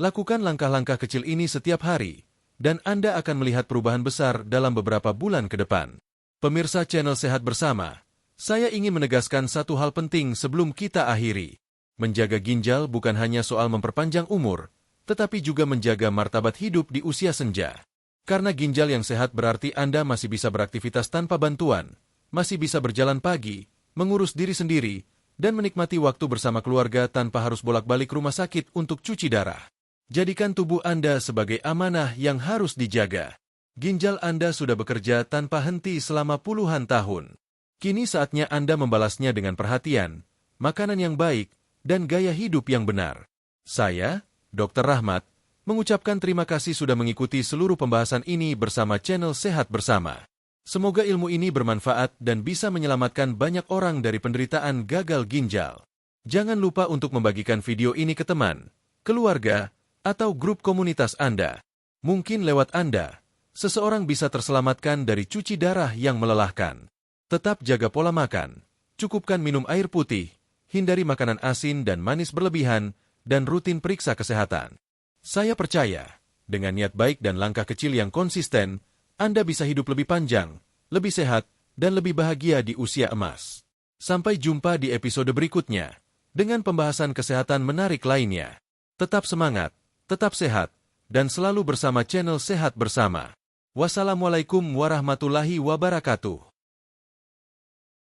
Lakukan langkah-langkah kecil ini setiap hari, dan Anda akan melihat perubahan besar dalam beberapa bulan ke depan. Pemirsa channel Sehat Bersama, saya ingin menegaskan satu hal penting sebelum kita akhiri. Menjaga ginjal bukan hanya soal memperpanjang umur, tetapi juga menjaga martabat hidup di usia senja. Karena ginjal yang sehat berarti Anda masih bisa beraktivitas tanpa bantuan, masih bisa berjalan pagi, mengurus diri sendiri, dan menikmati waktu bersama keluarga tanpa harus bolak-balik rumah sakit untuk cuci darah. Jadikan tubuh Anda sebagai amanah yang harus dijaga. Ginjal Anda sudah bekerja tanpa henti selama puluhan tahun. Kini saatnya Anda membalasnya dengan perhatian, makanan yang baik, dan gaya hidup yang benar. Saya, Dr. Rahmat, mengucapkan terima kasih sudah mengikuti seluruh pembahasan ini bersama channel Sehat Bersama. Semoga ilmu ini bermanfaat dan bisa menyelamatkan banyak orang dari penderitaan gagal ginjal. Jangan lupa untuk membagikan video ini ke teman, keluarga, atau grup komunitas Anda. Mungkin lewat Anda, seseorang bisa terselamatkan dari cuci darah yang melelahkan. Tetap jaga pola makan, cukupkan minum air putih, hindari makanan asin dan manis berlebihan, dan rutin periksa kesehatan. Saya percaya, dengan niat baik dan langkah kecil yang konsisten, Anda bisa hidup lebih panjang, lebih sehat, dan lebih bahagia di usia emas. Sampai jumpa di episode berikutnya, dengan pembahasan kesehatan menarik lainnya. Tetap semangat, tetap sehat, dan selalu bersama channel Sehat Bersama. Wassalamualaikum warahmatullahi wabarakatuh.